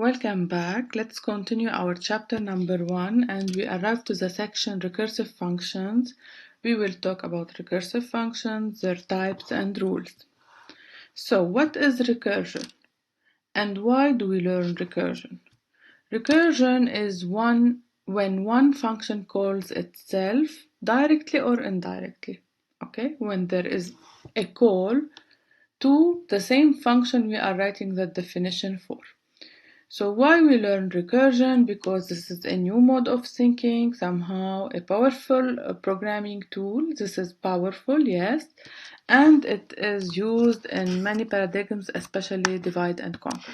Welcome back. Let's continue our chapter number 1 and we arrived to the section recursive functions. We will talk about recursive functions, their types and rules. So what is recursion? And why do we learn recursion? Recursion is when one function calls itself directly or indirectly. Okay, when there is a call to the same function we are writing the definition for. So why we learn recursion? Because this is a new mode of thinking, somehow a powerful programming tool. This is powerful, yes, and it is used in many paradigms, especially divide and conquer.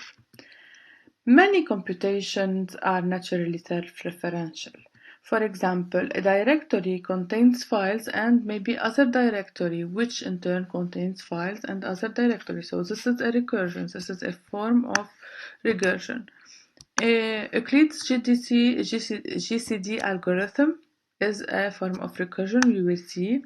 Many computations are naturally self-referential. For example, a directory contains files and maybe other directory, which in turn contains files and other directory. So this is a recursion. This is a form of recursion. Euclid's GCD algorithm is a form of recursion, we will see.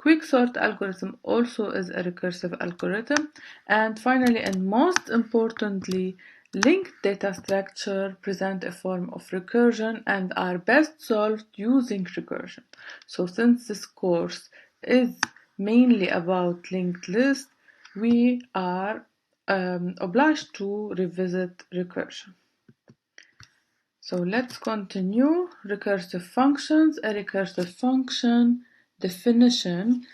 Quicksort algorithm also is a recursive algorithm. And finally, and most importantly, linked data structure present a form of recursion and are best solved using recursion. So since this course is mainly about linked lists, we are obliged to revisit recursion. So let's continue. Recursive functions. A recursive function definition.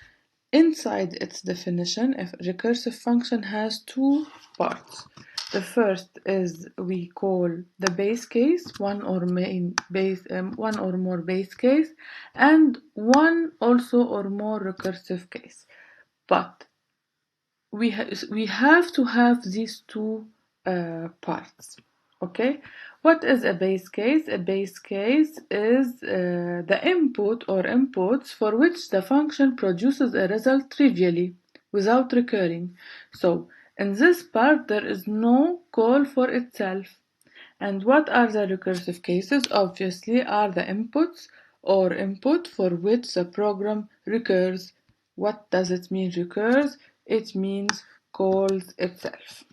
Inside its definition, a recursive function has two parts. The first is we call the base case, one or more base case, and one also or more recursive case. But we have to have these two parts. Okay, what is a base case? A base case is the input or inputs for which the function produces a result trivially without recurring. So in this part there is no call for itself. And what are the recursive cases? Obviously are the inputs or input for which the program recurs. What does it mean recurs? It means calls itself.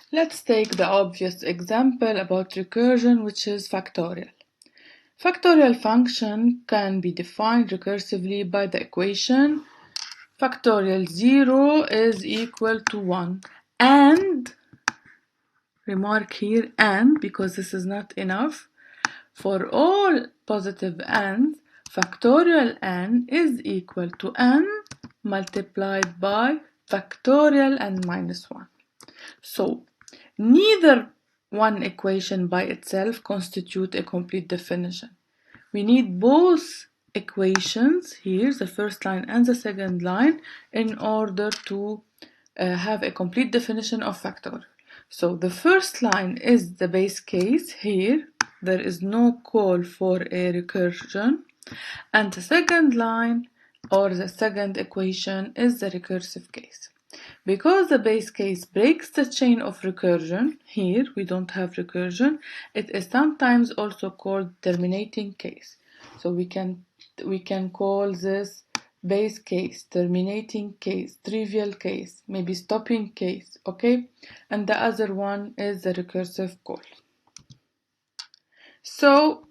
Let's take the obvious example about recursion, which is factorial. Factorial function can be defined recursively by the equation factorial 0 is equal to 1 and, remark here and, because this is not enough, for all positive n's, factorial n is equal to n multiplied by factorial n minus 1. So, neither one equation by itself constitute a complete definition. We need both equations here, the first line and the second line, in order to have a complete definition of factorial. So the first line is the base case here. There is no call for a recursion. And the second line or the second equation is the recursive case. Because the base case breaks the chain of recursion, here we don't have recursion, it is sometimes also called terminating case. So we can call this base case, terminating case, trivial case, maybe stopping case, okay? And the other one is the recursive call. So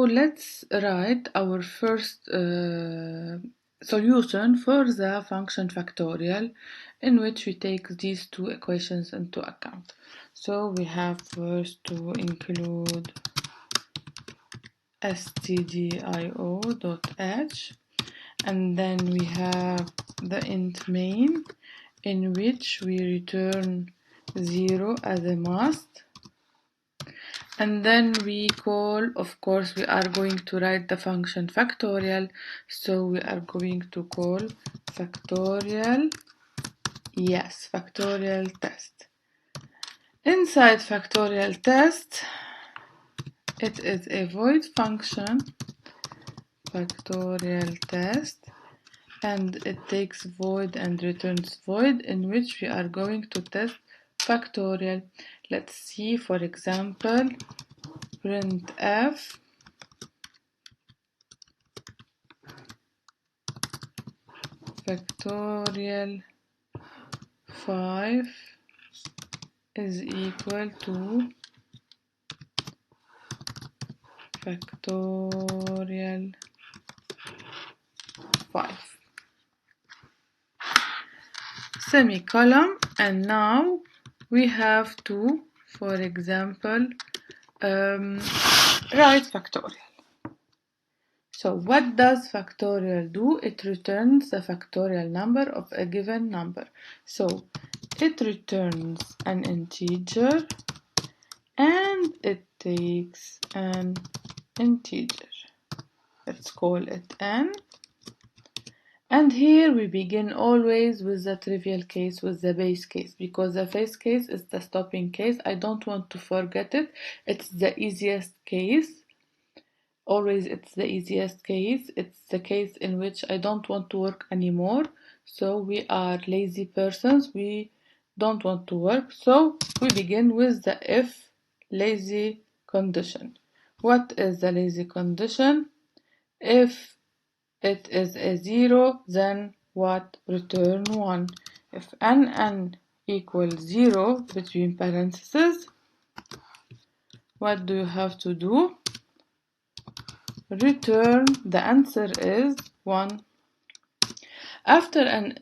let's write our first solution for the function factorial, in which we take these two equations into account. So we have first to include stdio.h, and then we have the int main, in which we return 0 as a must. And then we call, of course, we are going to write the function factorial, so we are going to call factorial, yes, factorial test. Inside factorial test, it is a void function, factorial test, and it takes void and returns void, in which we are going to test factorial. Let's see, for example, printf factorial 5 is equal to factorial 5. Semicolon, and now we have to, for example, write factorial. So what does factorial do? It returns the factorial number of a given number. So it returns an integer and it takes an integer. Let's call it n. And here we begin always with the trivial case, with the base case, because the base case is the stopping case. I don't want to forget it. It's the easiest case. Always it's the easiest case. It's the case in which I don't want to work anymore. So we are lazy persons. We don't want to work. So we begin with the if lazy condition. What is the lazy condition? If it is a 0, then what? Return 1. If n equals 0 between parentheses, what do you have to do? Return, the answer is 1. After an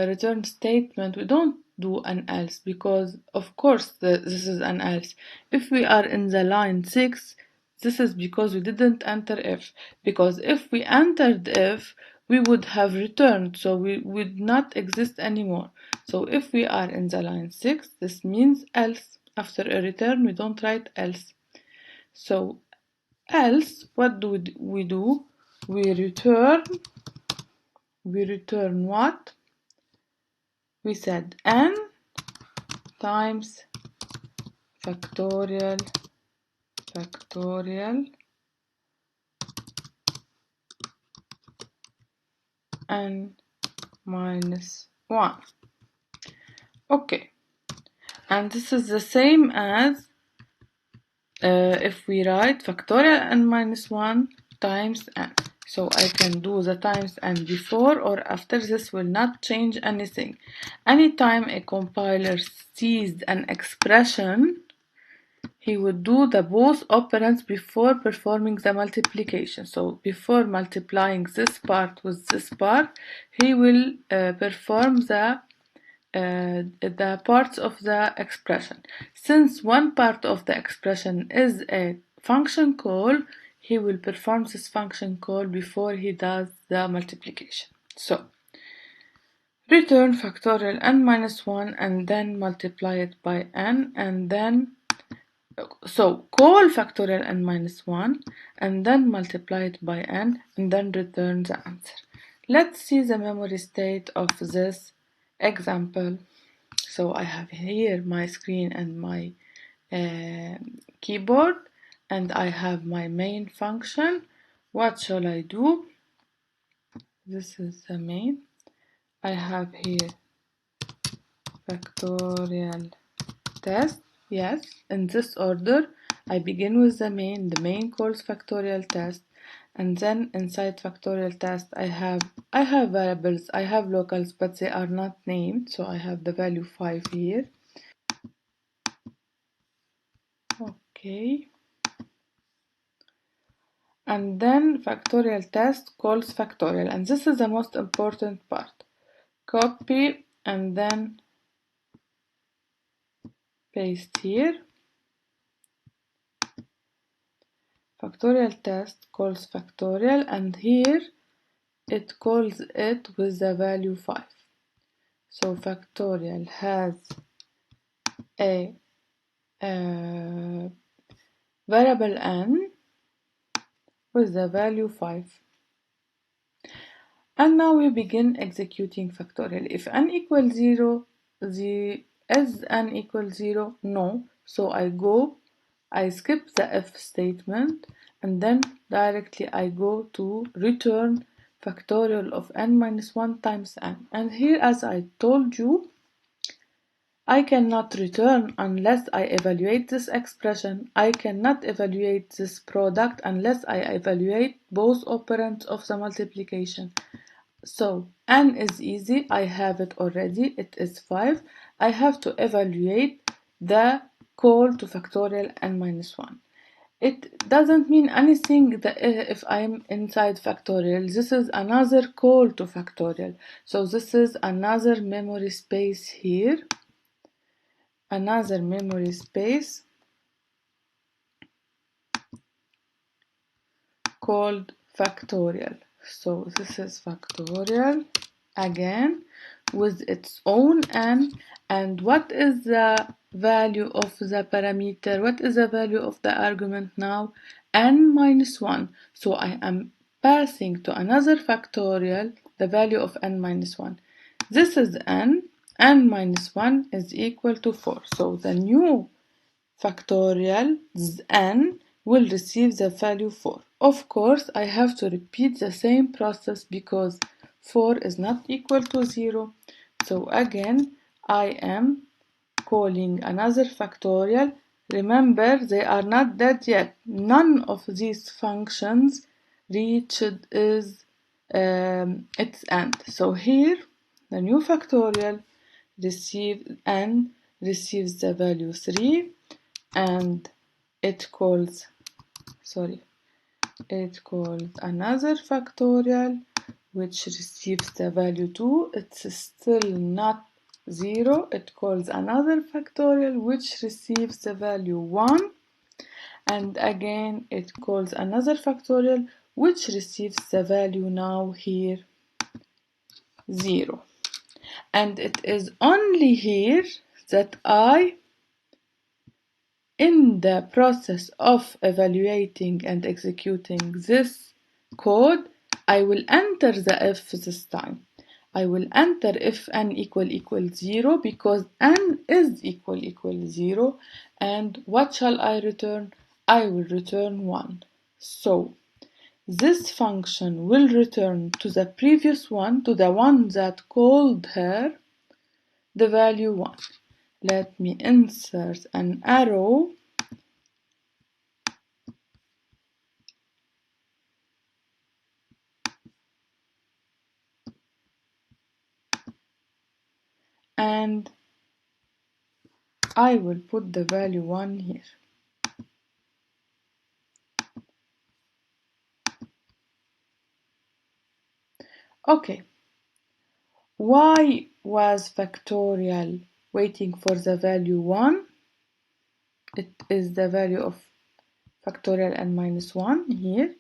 return statement, we don't do an else, because of course this is an else. If we are in the line 6, this is because we didn't enter if. Because if we entered if, we would have returned, so we would not exist anymore. So if we are in the line 6, this means else. After a return, we don't write else. So else, what do we do? We return what? We said n times factorial n minus 1. Okay, and this is the same as if we write factorial n minus 1 times n. So I can do the times n before or after. This will not change anything. Anytime a compiler sees an expression, he would do the both operands before performing the multiplication. So before multiplying this part with this part, he will perform the parts of the expression. Since one part of the expression is a function call, he will perform this function call before he does the multiplication. So return factorial n minus 1 and then multiply it by n, and then so call factorial n minus 1 and then multiply it by n and then return the answer. Let's see the memory state of this example. So I have here my screen and my keyboard, and I have my main function. What shall I do? This is the main. I have here factorial test. Yes, in this order. I begin with the main calls factorial test, and then inside factorial test I have variables, I have locals, but they are not named, so I have the value 5 here. Okay. And then factorial test calls factorial, and this is the most important part. Copy and then paste here. Factorial test calls factorial, and here it calls it with the value 5. So factorial has a variable n with the value 5. And now we begin executing factorial. If n equals 0, is n equals 0? No. So I skip the if statement, and then directly I go to return factorial of n minus 1 times n. And here, as I told you, I cannot return unless I evaluate this expression. I cannot evaluate this product unless I evaluate both operands of the multiplication. So n is easy, I have it already, it is 5. I have to evaluate the call to factorial n minus 1. It doesn't mean anything that if I'm inside factorial. This is another call to factorial. So this is another memory space here. Another memory space called factorial. So this is factorial again with its own n. And what is the value of the parameter? What is the value of the argument now? N minus 1. So I am passing to another factorial the value of n minus 1. This is n. N minus 1 is equal to 4. So the new factorial n will receive the value 4. Of course, I have to repeat the same process because 4 is not equal to 0. So again, I am calling another factorial. Remember, they are not dead yet. None of these functions reached its end. So here, the new factorial receives the value 3, and it calls another factorial which receives the value 2. It's still not 0. It calls another factorial which receives the value 1, and again it calls another factorial which receives the value now here 0. And it is only here that in the process of evaluating and executing this code, I will enter the if this time. I will enter if n equals 0 because n is equal 0. And what shall I return? I will return 1. So this function will return to the previous one, to the one that called her, the value 1. Let me insert an arrow and I will put the value 1 here. Okay, why was factorial waiting for the value 1? It is the value of factorial n minus 1 here.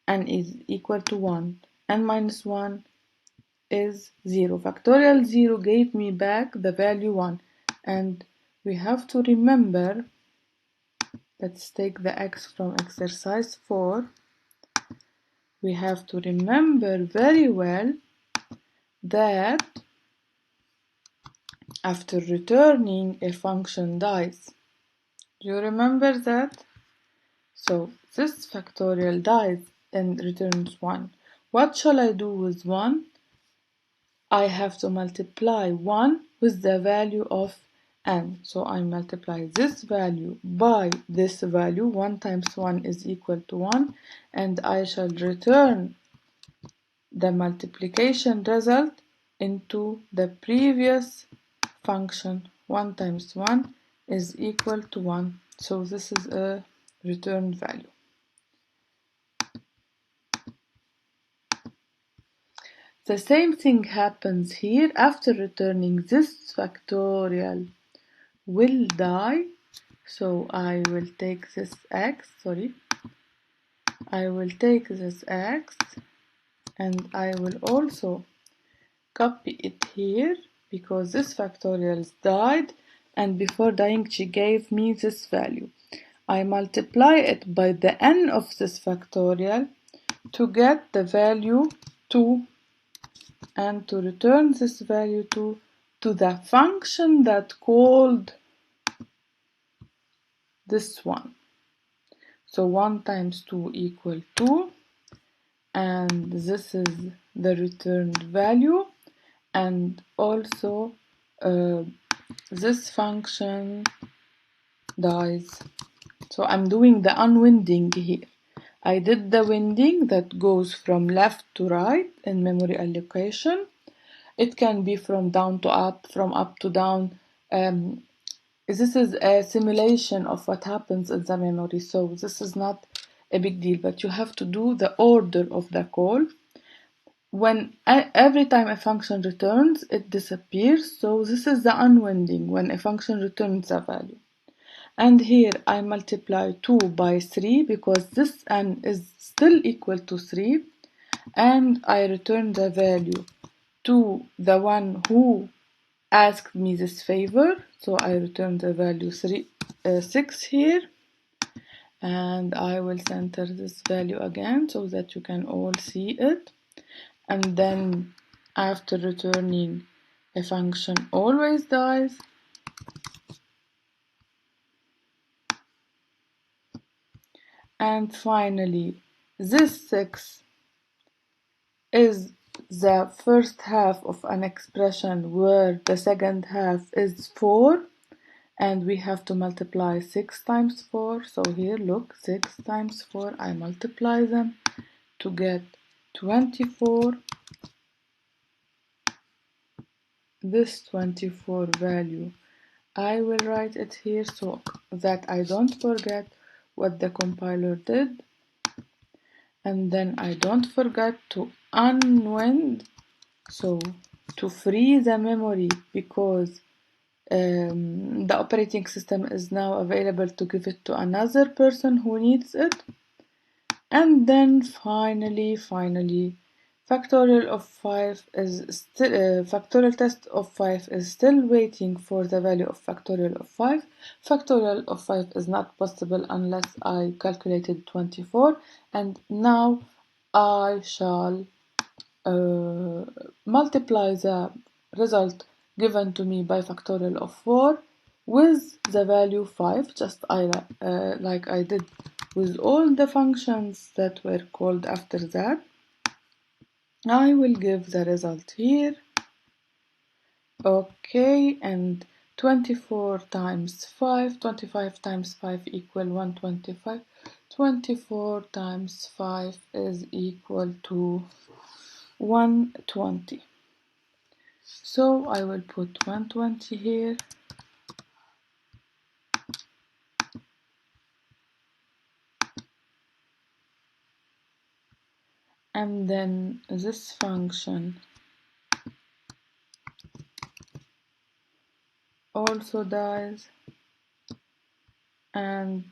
N is equal to 1. N minus 1 is 0. Factorial 0 gave me back the value 1. And we have to remember, let's take the x from exercise 4. We have to remember very well that after returning a function dies. Do you remember that? So this factorial dies and returns 1. What shall I do with 1? I have to multiply 1 with the value of n. So I multiply this value by this value. 1 times 1 is equal to 1. And I shall return the multiplication result into the previous function. 1 times 1 is equal to 1. So this is a returned value. The same thing happens here. After returning this factorial will die. So I will take this x, I will take this x and I will also copy it here because this factorial died, and before dying she gave me this value. I multiply it by the n of this factorial to get the value 2 and to return this value to the function that called this one. So 1 times 2 equal 2, and this is the returned value, and also this function dies. So I'm doing the unwinding here. I did the winding that goes from left to right in memory allocation. It can be from down to up, from up to down. This is a simulation of what happens in the memory, so this is not a big deal, but you have to do the order of the call. When every time a function returns, it disappears, so this is the unwinding, when a function returns a value. And here I multiply 2 by 3 because this n is still equal to 3, and I return the value to the one who asked me this favor, so I return the value 6 here, and I will center this value again so that you can all see it. And then after returning, a function always dies. And finally, this 6 is the first half of an expression where the second half is 4, and we have to multiply 6 times 4. So here, look, 6 times 4, I multiply them to get 24. This 24 value, I will write it here so that I don't forget what the compiler did. And then I don't forget to unwind, so to free the memory, because the operating system is now available to give it to another person who needs it. And then finally, factorial of 5 is still factorial test of 5 is still waiting for the value of factorial of 5. Factorial of 5 is not possible unless I calculated 24, and now I shall multiply the result given to me by factorial of 4 with the value 5, just like I did with all the functions that were called after that. I will give the result here. Okay, and 24 times 5, 25 times 5 equal 125. 24 times 5 is equal to 120. So I will put 120 here. And then this function also dies, and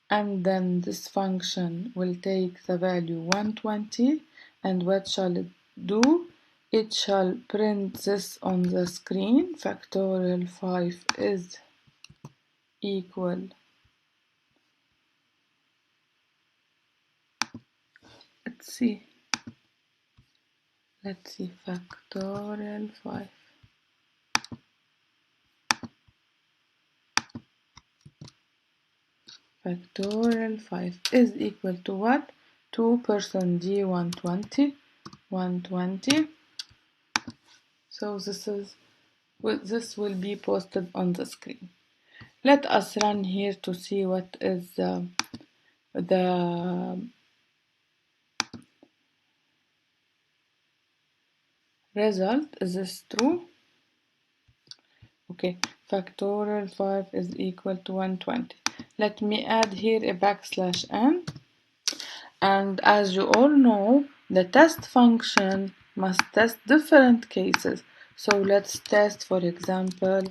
then this function will take the value 120, and what shall it do? It shall print this on the screen. Factorial 5 is equal, let's see, factorial 5. Factorial 5 is equal to what? 2% D120, 120. So this will be posted on the screen. Let us run here to see what is the result. Is this true? Okay, factorial 5 is equal to 120. Let me add here a \n. And as you all know, the test function must test different cases. So let's test, for example,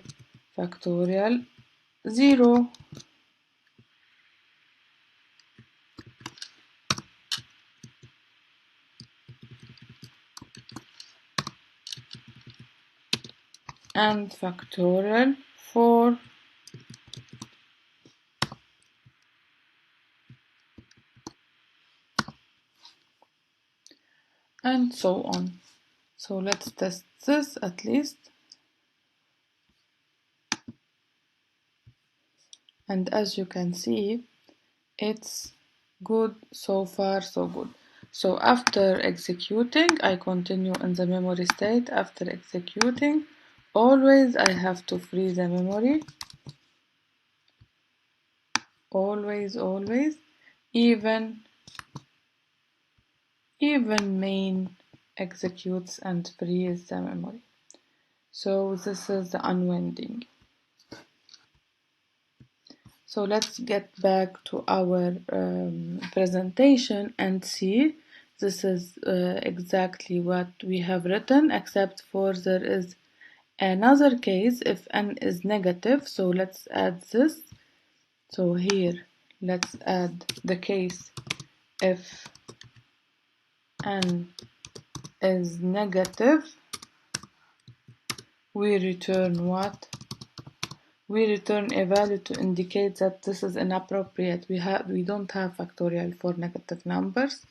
factorial 0. And factorial 4. And so on. So let's test this at least. And as you can see, it's good so far, so good. So after executing, I continue in the memory state. After executing, always I have to free the memory. Always. even main executes and frees the memory. So this is the unwinding. So let's get back to our presentation and see. This is exactly what we have written, except for there is another case if n is negative. So let's add this. So here let's add the case if n is negative. We return what? We return a value to indicate that this is inappropriate. We don't have factorial for negative numbers.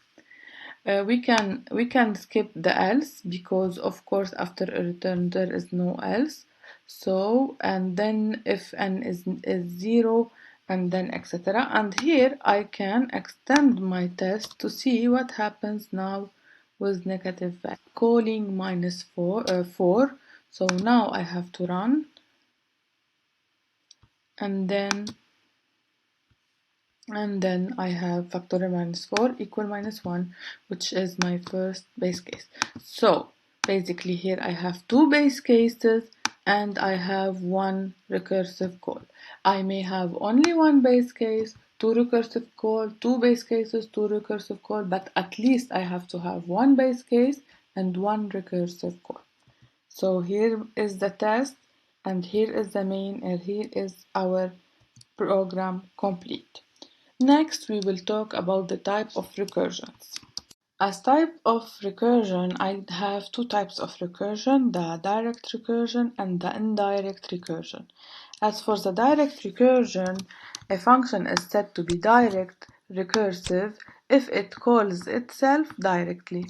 We can skip the else because of course after a return there is no else. So and then if n is 0 and then etc. And here I can extend my test to see what happens now with negative value. Calling minus 4. So now I have to run. And then I have factorial minus 4 equal minus 1, which is my first base case. So basically here I have two base cases and I have one recursive call. I may have only one base case, two recursive call, two base cases, two recursive call, but at least I have to have one base case and one recursive call. So here is the test, and here is the main, and here is our program complete. Next, we will talk about the type of recursions. As type of recursion, I have two types of recursion, the direct recursion and the indirect recursion. As for the direct recursion, a function is said to be direct recursive if it calls itself directly.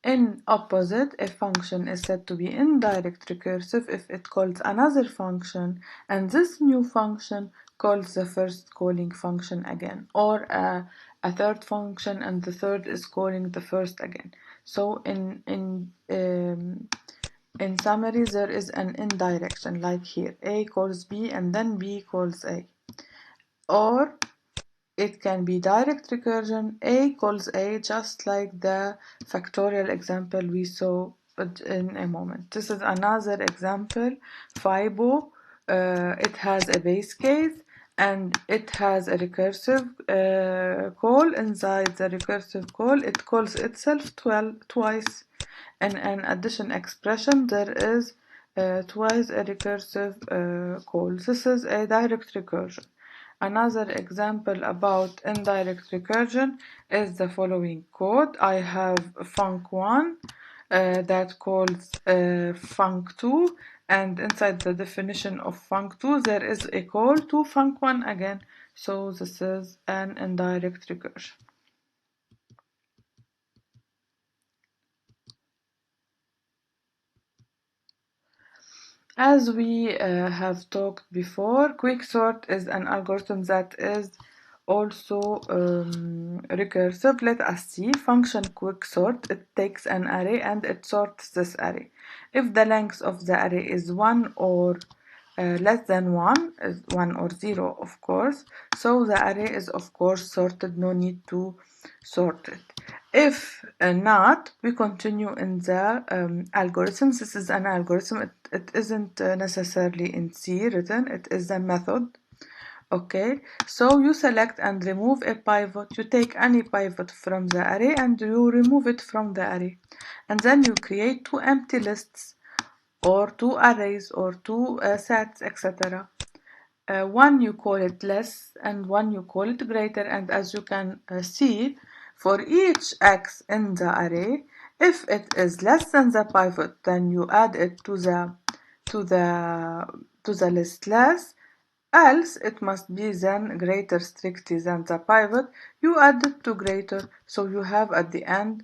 In opposite, a function is said to be indirect recursive if it calls another function and this new function calls the first calling function again, or a third function and the third is calling the first again. So in summary, there is an indirection like here, A calls B and then B calls A. Or it can be direct recursion, A calls A, just like the factorial example we saw in a moment. This is another example, Fibo. It has a base case and it has a recursive call. Inside the recursive call, it calls itself twice. In an addition expression, there is twice a recursive call. This is a direct recursion. Another example about indirect recursion is the following code. I have func1 that calls func2, and inside the definition of func2 there is a call to func1 again. So this is an indirect recursion. As we have talked before, quicksort is an algorithm that is also recursive. Let us see. Function quicksort, it takes an array and it sorts this array. If the length of the array is 1 or less than 1, is 1 or 0 of course, so the array is of course sorted, no need to sort it. If not, we continue in the algorithm. This is an algorithm, it isn't necessarily in C written, it is a method. Okay, so you select and remove a pivot. You take any pivot from the array and you remove it from the array. And then you create two empty lists or two arrays or two sets, etc. One you call it less and one you call it greater, and as you can see, for each x in the array, if it is less than the pivot, then you add it to the list less, else it must be then greater strictly than the pivot. You add it to greater, so you have at the end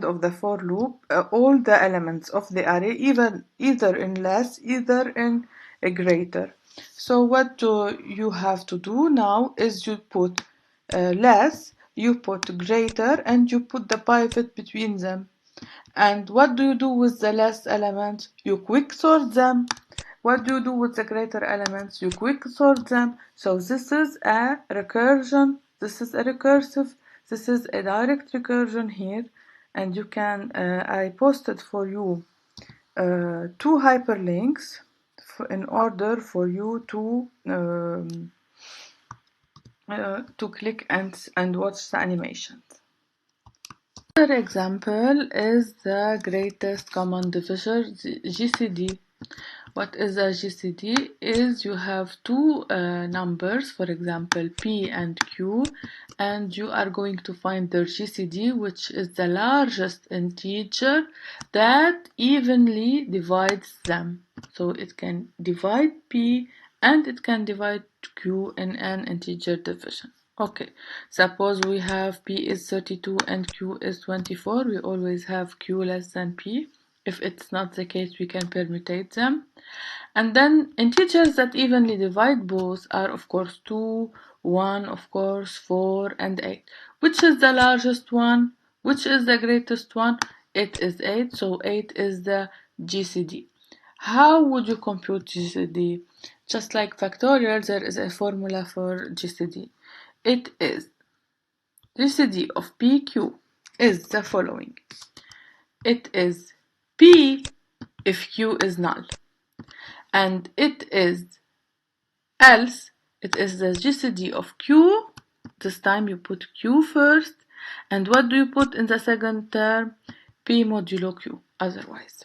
of the for loop all the elements of the array, either in less, either in a greater. So what you have to do now is you put less, you put greater, and you put the pivot between them. And what do you do with the less elements? You quicksort them. What do you do with the greater elements? You quick sort them. So this is a recursion, this is a recursive, this is a direct recursion here, and you can, I posted for you two hyperlinks in order for you to click and watch the animations. Another example is the greatest common divisor, GCD. What is a GCD? Is you have two numbers, for example P and Q, and you are going to find their GCD, which is the largest integer that evenly divides them. So it can divide P and it can divide Q in an integer division. Okay, suppose we have P is 32 and Q is 24. We always have Q less than P. If it's not the case, we can permutate them. And then integers that evenly divide both are, of course, 2, 1, of course, 4, and 8. Which is the largest one? Which is the greatest one? It is 8, so 8 is the GCD. How would you compute GCD? Just like factorial, there is a formula for GCD. It is GCD of PQ is the following. It is P if Q is null. And it is else, it is the GCD of Q. This time you put Q first. And what do you put in the second term? P modulo Q, otherwise.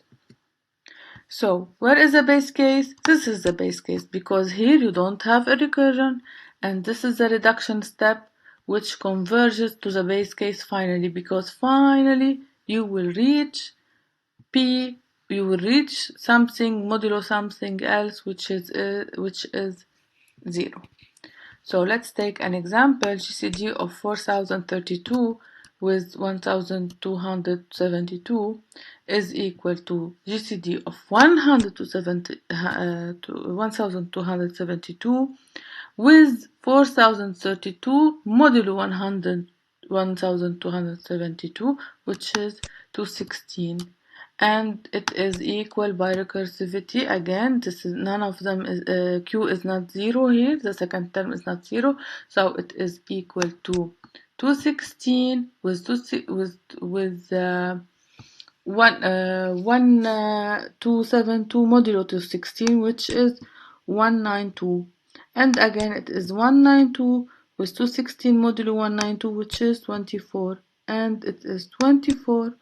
So, where is the base case? This is the base case because here you don't have a recursion, and this is the reduction step which converges to the base case finally, because finally you will reach P, you will reach something modulo something else which is 0. So let's take an example, GCD of 4032 with 1272 is equal to GCD of 1272 with 4032 modulo 1272, which is 216. And it is equal by recursivity. Again, this is none of them is Q is not 0 here, the second term is not 0, so it is equal to 216 with 1272 modulo 216, which is 192. And again, it is 192 with 216 modulo 192, which is 24. And it is 24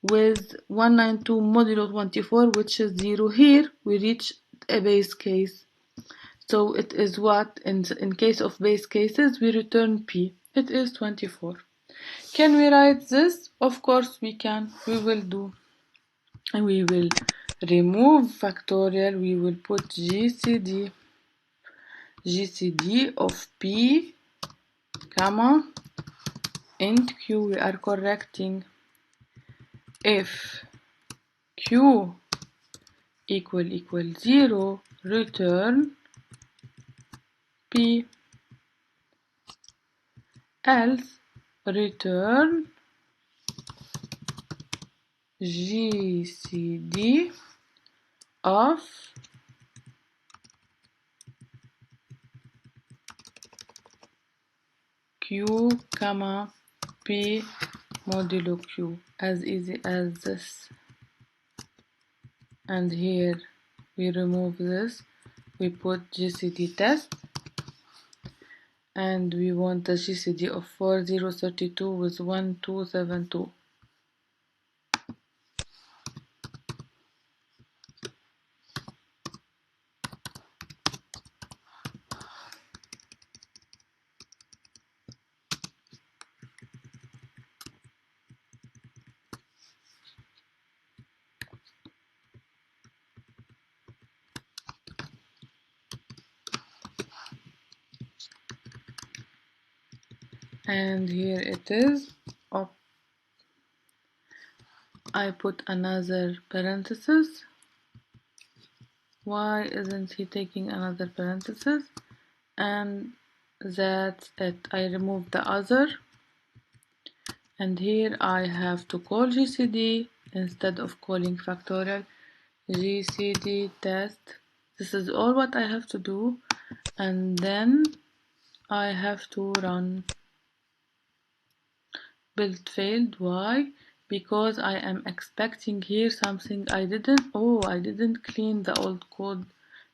with 192 modulo 24, which is 0. Here we reach a base case. So it is what, in case of base cases, we return P. It is 24. Can we write this? Of course we can. We will do. And we will remove factorial. We will put GCD of P, comma, int Q. We are correcting. If Q equal 0, return P, else return GCD of Q, comma, P modulo Q. As easy as this. And here we remove this. We put GCD test. And we want the GCD of 4032 with 1272. And here it is. Oh, I put another parenthesis. Why isn't he taking another parenthesis? And that's it. I removed the other. And here I have to call GCD instead of calling factorial. GCD test. This is all what I have to do, and then I have to run build failed. Why? Because I am expecting here something I didn't clean the old code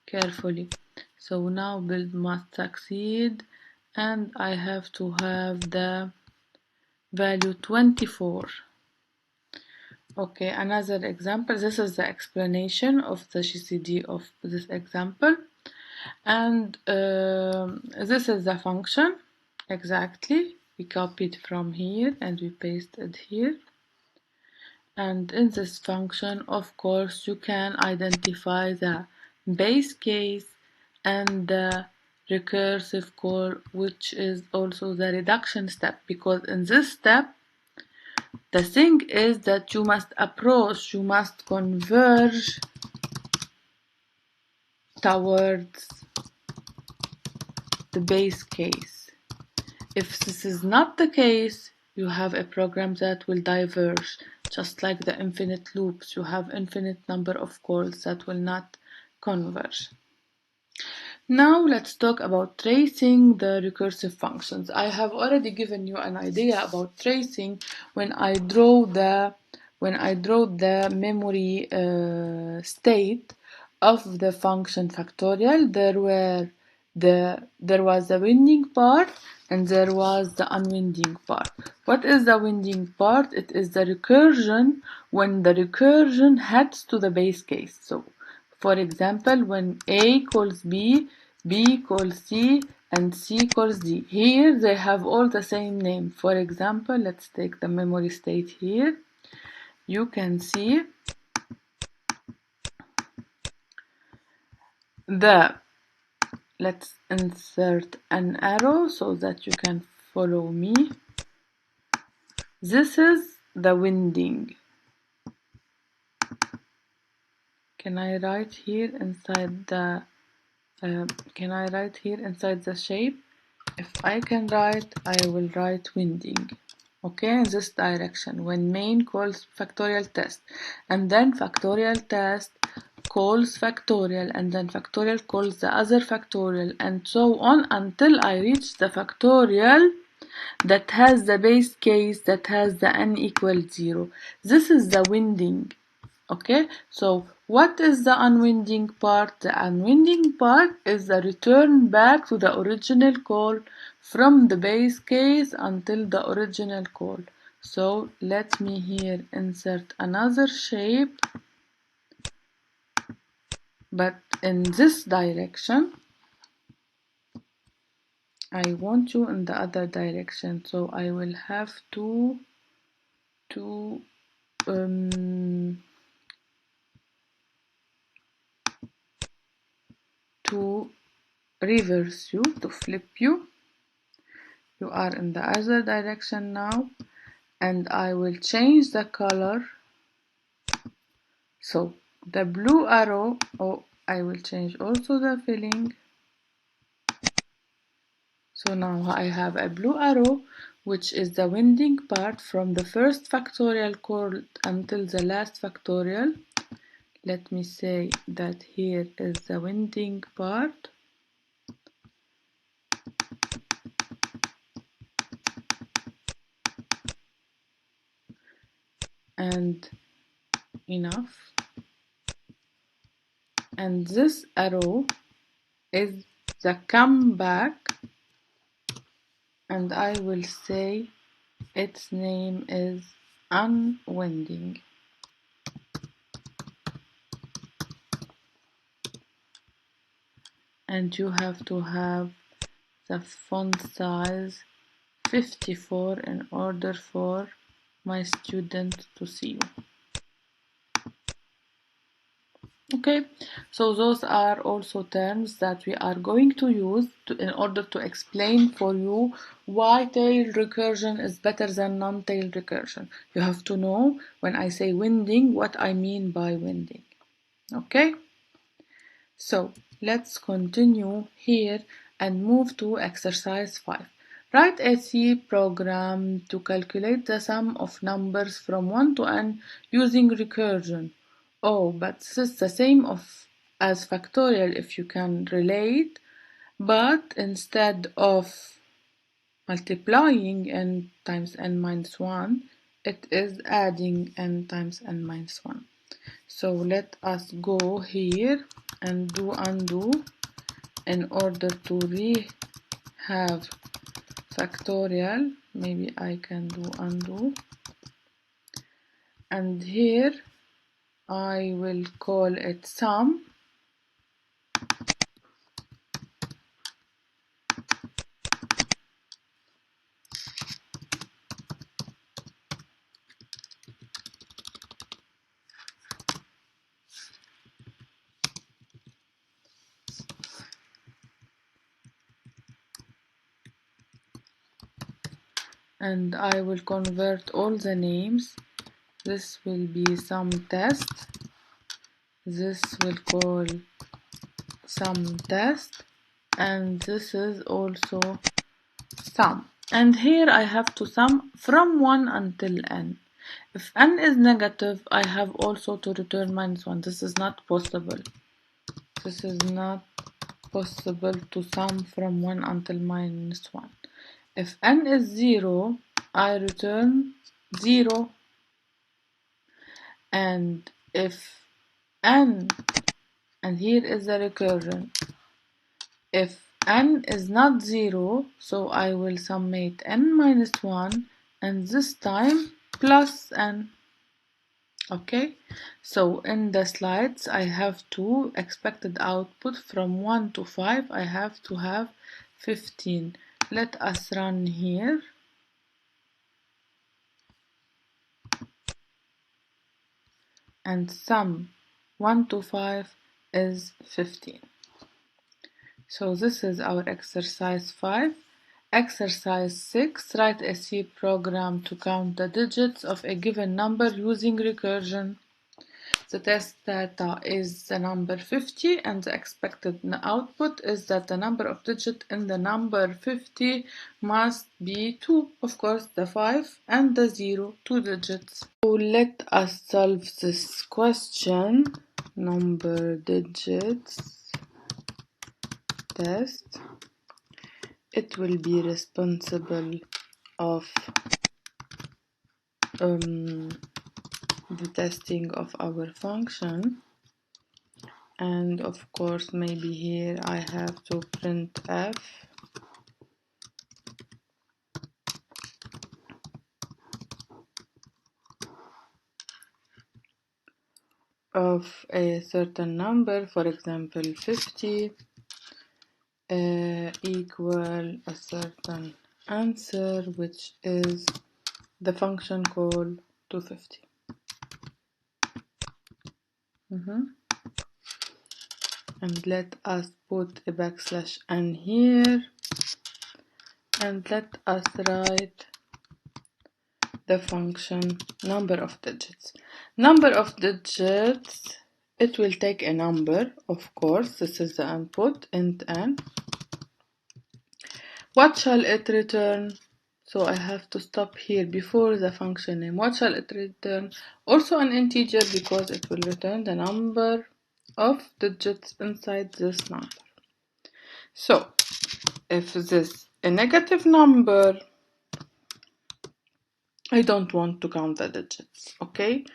carefully. So now build must succeed, and I have to have the value 24. Okay, another example. This is the explanation of the GCD of this example, and this is the function exactly. We copied from here and we pasted here. And in this function, of course, you can identify the base case and the recursive call, which is also the reduction step, because in this step, the thing is that you must converge towards the base case. If this is not the case, you have a program that will diverge. Just like the infinite loops, you have infinite number of calls that will not converge. Now let's talk about tracing the recursive functions. I have already given you an idea about tracing when I draw the memory state of the function factorial. There was the winding part and there was the unwinding part. What is the winding part? It is the recursion when the recursion heads to the base case. So, for example, when A calls B, B calls C, and C calls D. Here they have all the same name. For example, let's take the memory state here. You can see let's insert an arrow so that you can follow me. This is the winding. Can I write here inside the shape? If I can write, I will write winding. Okay, in this direction. When main calls factorial test, and then factorial test calls factorial, and then factorial calls the other factorial, and so on until I reach the factorial that has the base case that has the n equals 0. This is the winding. Okay, so what is the unwinding part? The unwinding part is the return back to the original call from the base case until the original call. So let me here insert another shape, but in this direction. I want you in the other direction, so I will have to reverse you, to flip you. You are in the other direction now, and I will change the color. So the blue arrow, I will change also the filling. So now I have a blue arrow, which is the winding part from the first factorial call until the last factorial. Let me say that here is the winding part. And enough. And this arrow is the comeback, and I will say its name is unwinding. And you have to have the font size 54 in order for my student to see you. Okay, so those are also terms that we are going to use in order to explain for you why tailed recursion is better than non-tailed recursion. You have to know when I say winding, what I mean by winding. Okay, so let's continue here and move to exercise 5. Write a C program to calculate the sum of numbers from 1 to n using recursion. Oh, but this is the same of as factorial if you can relate, but instead of multiplying n times n minus 1, it is adding n times n minus 1. So let us go here and do undo in order to have factorial. Maybe I can do undo, and here I will call it sum, and I will convert all the names. This will be sum test, this will call sum test, and this is also sum. And here I have to sum from 1 until n. If n is negative, I have also to return minus 1. This is not possible. This is not possible to sum from 1 until minus 1. If n is 0, I return 0. And if n, and here is the recursion, if n is not 0, so I will summate n minus 1, and this time plus n. Okay, so in the slides I have to expected output from 1 to 5, I have to have 15. Let us run here. And sum 1 to 5 is 15. So this is our exercise 5. Exercise 6, write a C program to count the digits of a given number using recursion. The test data is the number 50, and the expected output is that the number of digits in the number 50 must be 2. Of course, the 5 and the 0, 2 digits. So let us solve this question. Number digits test. It will be responsible of the testing of our function, and of course maybe here I have to print f of a certain number, for example 50, equal a certain answer, which is the function called 250. And let us put a backslash n here, and let us write the function number of digits. Number of digits, it will take a number, of course, this is the input, int n. What shall it return? So I have to stop here before the function name. What shall it return? Also an integer, because it will return the number of digits inside this number. So if this is a negative number, I don't want to count the digits, okay?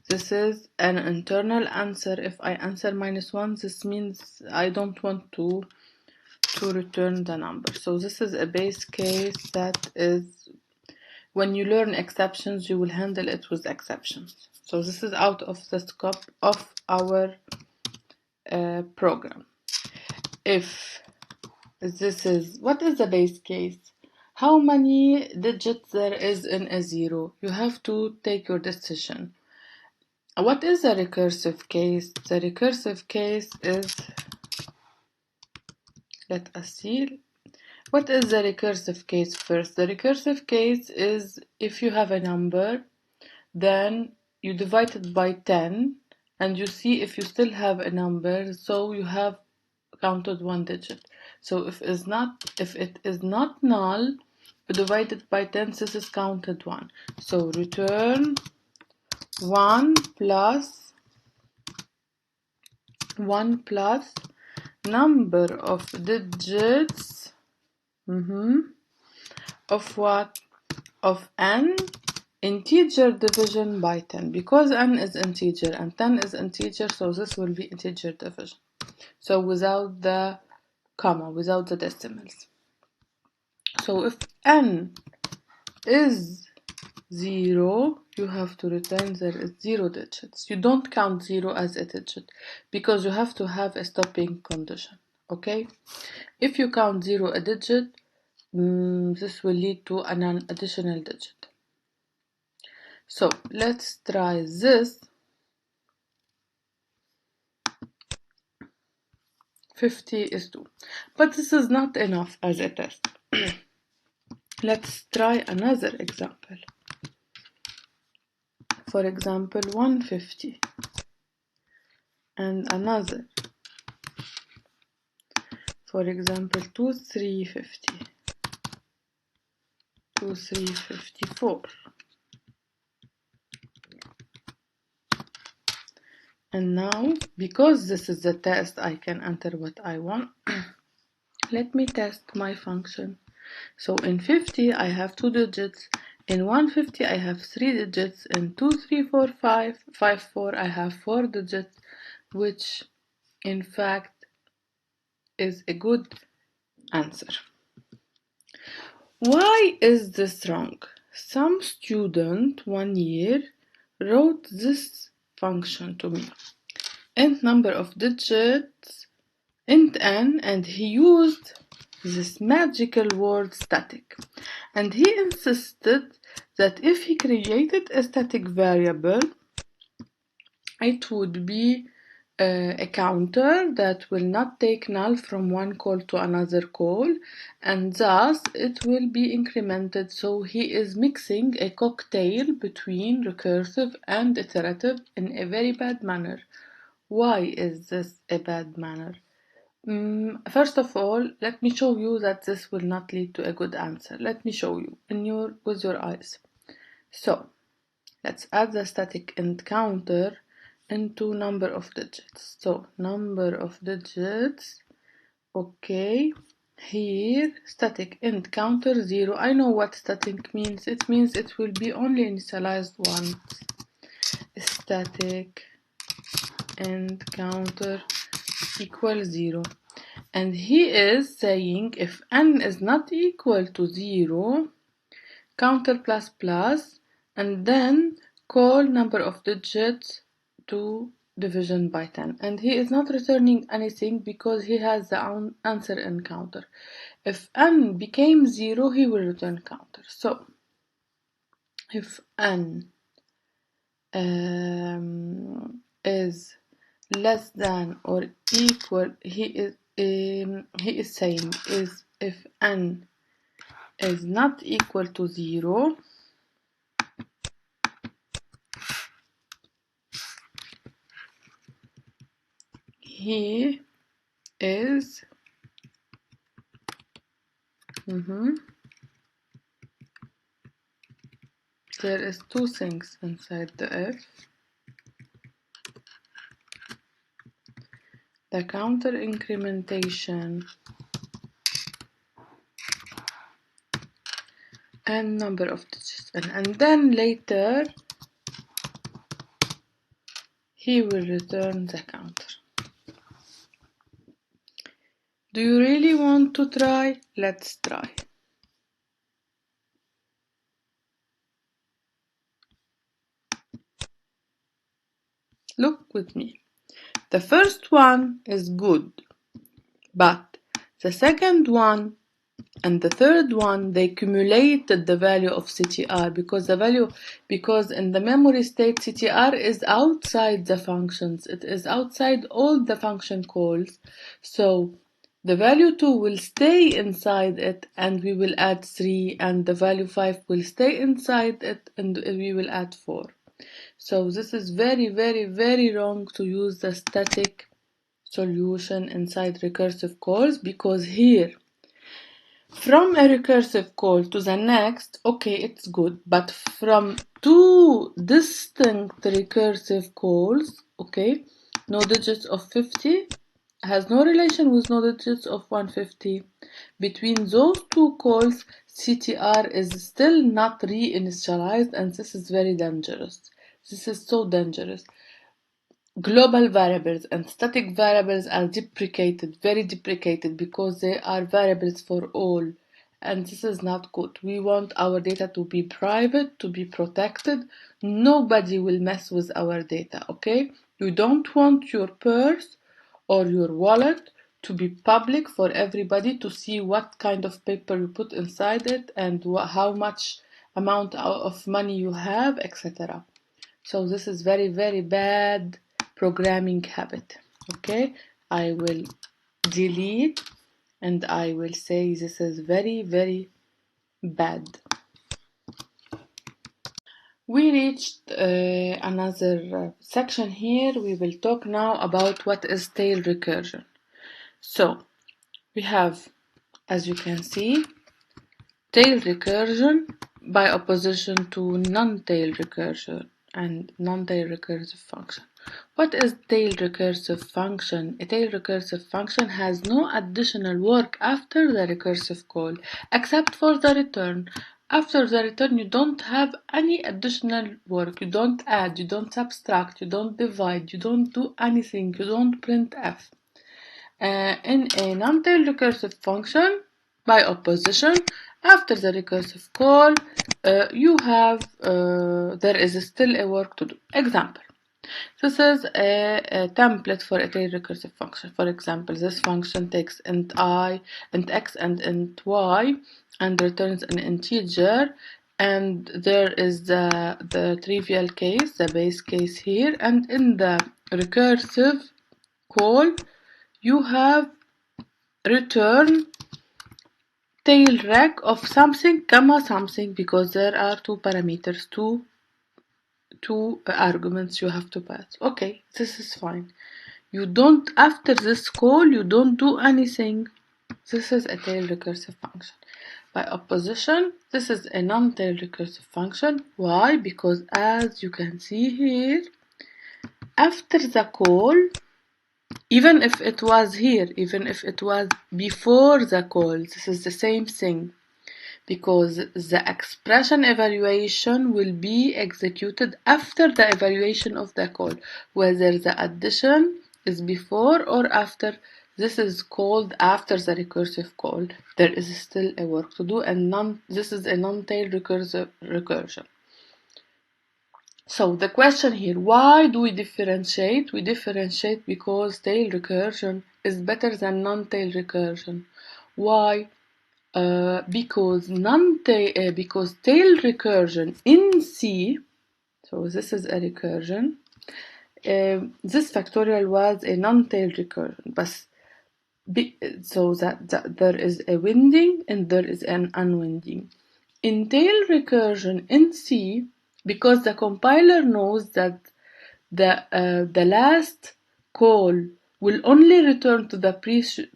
This is an internal answer. If I answer minus 1, this means I don't want to return the number. So this is a base case that is, when you learn exceptions, you will handle it with exceptions. So this is out of the scope of our program. If this is, what is the base case? How many digits there is in a 0? You have to take your decision. What is a recursive case? The recursive case is, let us see. What is the recursive case first? The recursive case is if you have a number, then you divide it by 10 and you see if you still have a number, so you have counted one digit. So if it is not null, divided by 10, this is counted 1. So return 1 plus 1 plus number of digits of what? Of n integer division by 10, because n is integer and 10 is integer, so this will be integer division. So without the comma, without the decimals. So if n is 0, you have to return there is 0 digits. You don't count 0 as a digit because you have to have a stopping condition. Okay? If you count 0 a digit, this will lead to an additional digit. So let's try this. 50 is 2. But this is not enough as a test. Let's try another example. For example, 150. And another. For example, 2350. 2354. And now, because this is the test, I can enter what I want. Let me test my function. So in 50, I have 2 digits. In 150, I have 3 digits. In 234554, I have 4 digits, which in fact is a good answer. Why is this wrong? Some student 1 year wrote this function to me. Int number of digits, int n, and he used this magical word static. And he insisted that if he created a static variable, it would be a counter that will not take null from one call to another call, and thus it will be incremented. So he is mixing a cocktail between recursive and iterative in a very bad manner. Why is this a bad manner? First of all, let me show you that this will not lead to a good answer. Let me show you with your eyes. So let's add the static int counter into number of digits. So number of digits, okay, here static int counter 0. I know what static means. It means it will be only initialized once. Static int counter equals 0. And he is saying if n is not equal to 0, counter plus plus, and then call number of digits to division by 10. And he is not returning anything because he has the answer in counter. If n became 0, he will return counter. So if n is less than or equal, he is saying is if n is not equal to 0, he is there is two things inside the if. The counter incrementation and number of digits, and then later he will return the counter. Do you really want to try? Let's try. Look with me. The first one is good, but the second one and the third one, they accumulated the value of CTR because in the memory state, CTR is outside the functions. It is outside all the function calls. So the value 2 will stay inside it, and we will add 3, and the value 5 will stay inside it, and we will add 4. So this is very, very, very wrong to use the static solution inside recursive calls, because here, from a recursive call to the next, okay, it's good, but from two distinct recursive calls, okay, no digits of 50 has no relation with no digits of 150. Between those two calls, CTR is still not reinitialized, and this is very dangerous. This is so dangerous. Global variables and static variables are deprecated, very deprecated, because they are variables for all. And this is not good. We want our data to be private, to be protected. Nobody will mess with our data, okay? You don't want your purse or your wallet to be public for everybody to see what kind of paper you put inside it and how much amount of money you have, etc. So this is very, very bad programming habit. Okay, I will delete and I will say this is very, very bad. We reached another section here. We will talk now about what is tail recursion. So we have, as you can see, tail recursion by opposition to non-tail recursion and non-tail recursive function. What is tail recursive function? A tail recursive function has no additional work after the recursive call, except for the return. After the return, you don't have any additional work. You don't add, you don't subtract, you don't divide, you don't do anything, you don't print f. In a non-tail recursive function, by opposition, after the recursive call, there is still a work to do. Example. This is a template for a tail recursive function. For example, this function takes int I, int x, and int y, and returns an integer. And there is the trivial case, the base case here. And in the recursive call, you have return tail rec of something, comma something, because there are two parameters, two arguments you have to pass. Okay, this is fine. You don't, after this call, you don't do anything. This is a tail recursive function. By opposition, this is a non-tail recursive function. Why? Because as you can see here, after the call, even if it was here, even if it was before the call, this is the same thing. Because the expression evaluation will be executed after the evaluation of the call. Whether the addition is before or after, this is called after the recursive call. There is still a work to do, and this is a non-tail recursion. So the question here, why do we differentiate? We differentiate because tail recursion is better than non-tail recursion. Why? Because tail recursion in C, so this is a recursion. This factorial was a non-tail recursion, but so that there is a winding and there is an unwinding. In tail recursion in C, because the compiler knows that the last call will only return to the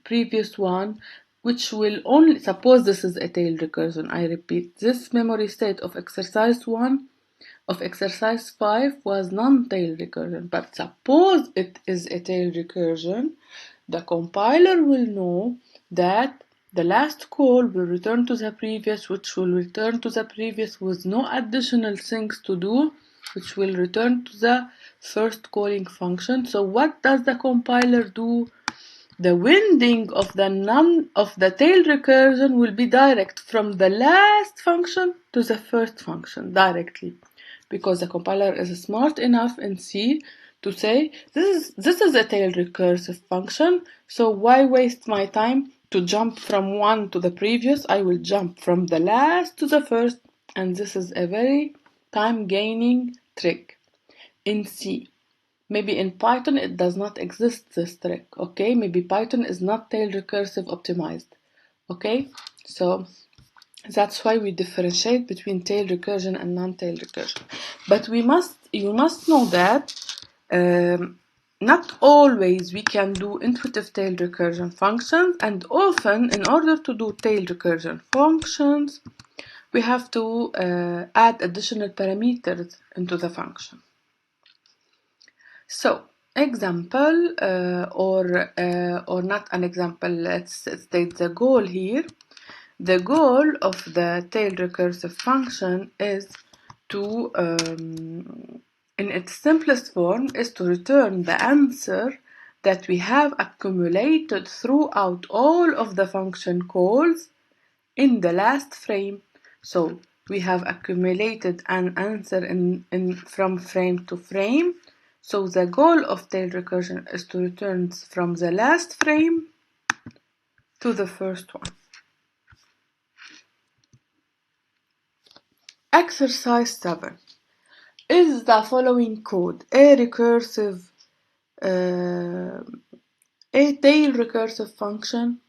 previous one, which will only, suppose this is a tail recursion, I repeat, this memory state of exercise 1 of exercise 5 was non-tail recursion, but suppose it is a tail recursion, the compiler will know that the last call will return to the previous, which will return to the previous with no additional things to do, which will return to the first calling function. So what does the compiler do? The winding of the tail recursion will be direct from the last function to the first function directly, because the compiler is smart enough in C to say this is a tail recursive function, so why waste my time to jump from one to the previous? I will jump from the last to the first, and this is a very time gaining trick in C. Maybe in Python it does not exist, this trick, okay? Maybe Python is not tail recursive optimized, okay? So that's why we differentiate between tail recursion and non-tail recursion. But you must know that not always we can do intuitive tail recursion functions, and often in order to do tail recursion functions, we have to add additional parameters into the function. So example, or not an example, let's state the goal here. The goal of the tail recursive function is to, in its simplest form, is to return the answer that we have accumulated throughout all of the function calls in the last frame. So we have accumulated an answer from frame to frame. So the goal of tail recursion is to return from the last frame to the first one. Exercise 7. Is the following code a recursive, a tail recursive function?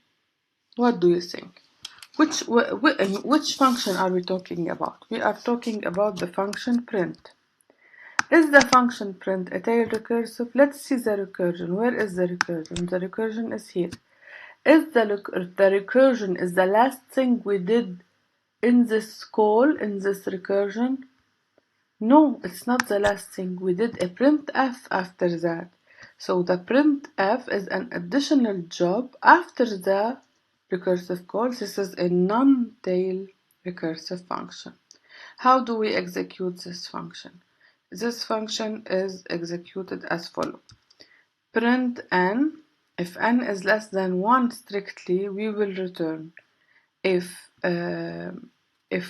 What do you think? Which function are we talking about? We are talking about the function print. Is the function print a tail recursive? Let's see the recursion. Where is the recursion? The recursion is here. Is the recursion is the last thing we did in this call, in this recursion? No, it's not the last thing. We did a printf after that. So the printf is an additional job after the recursive call. This is a non-tail recursive function. How do we execute this function? This function is executed as follows. Print n. If n is less than 1 strictly, we will return. If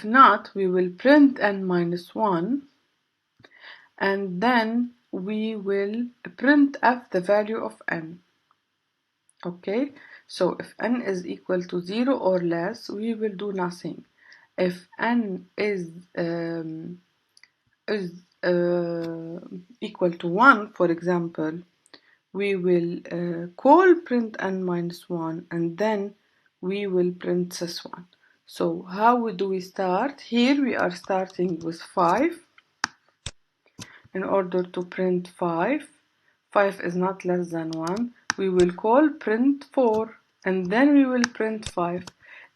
not, we will print n minus 1, and then we will printf the value of n. Okay, so if n is equal to 0 or less, we will do nothing. If n is equal to 1, for example, we will call print n minus 1, and then we will print this one. So how do we start? Here we are starting with 5. In order to print 5 is not less than 1, we will call print 4, and then we will print 5.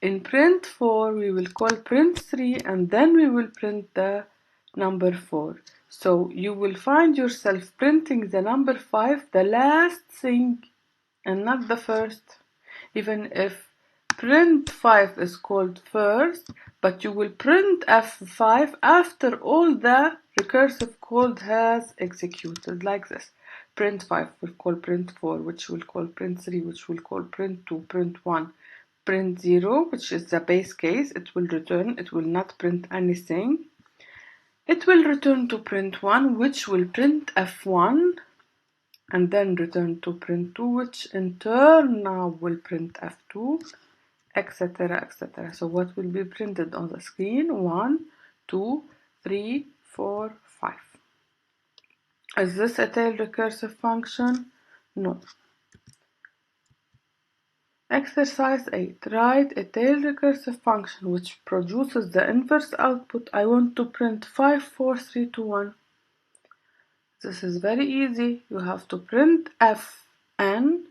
In print 4, we will call print 3, and then we will print the number 4. So you will find yourself printing the number 5, the last thing, and not the first. Even if print 5 is called first, but you will print f5 after all the recursive code has executed, like this. Print 5 will call print 4, which will call print 3, which will call print 2, print 1, print 0, which is the base case. It will return, it will not print anything. It will return to print 1, which will print f1, and then return to print 2, which in turn now will print f2, etc., etc. So what will be printed on the screen? 1, 2, 3, 4, 5. Is this a tail recursive function? No. Exercise 8. Write a tail recursive function which produces the inverse output. I want to print 5, 4, 3, 2, 1. This is very easy. You have to print fn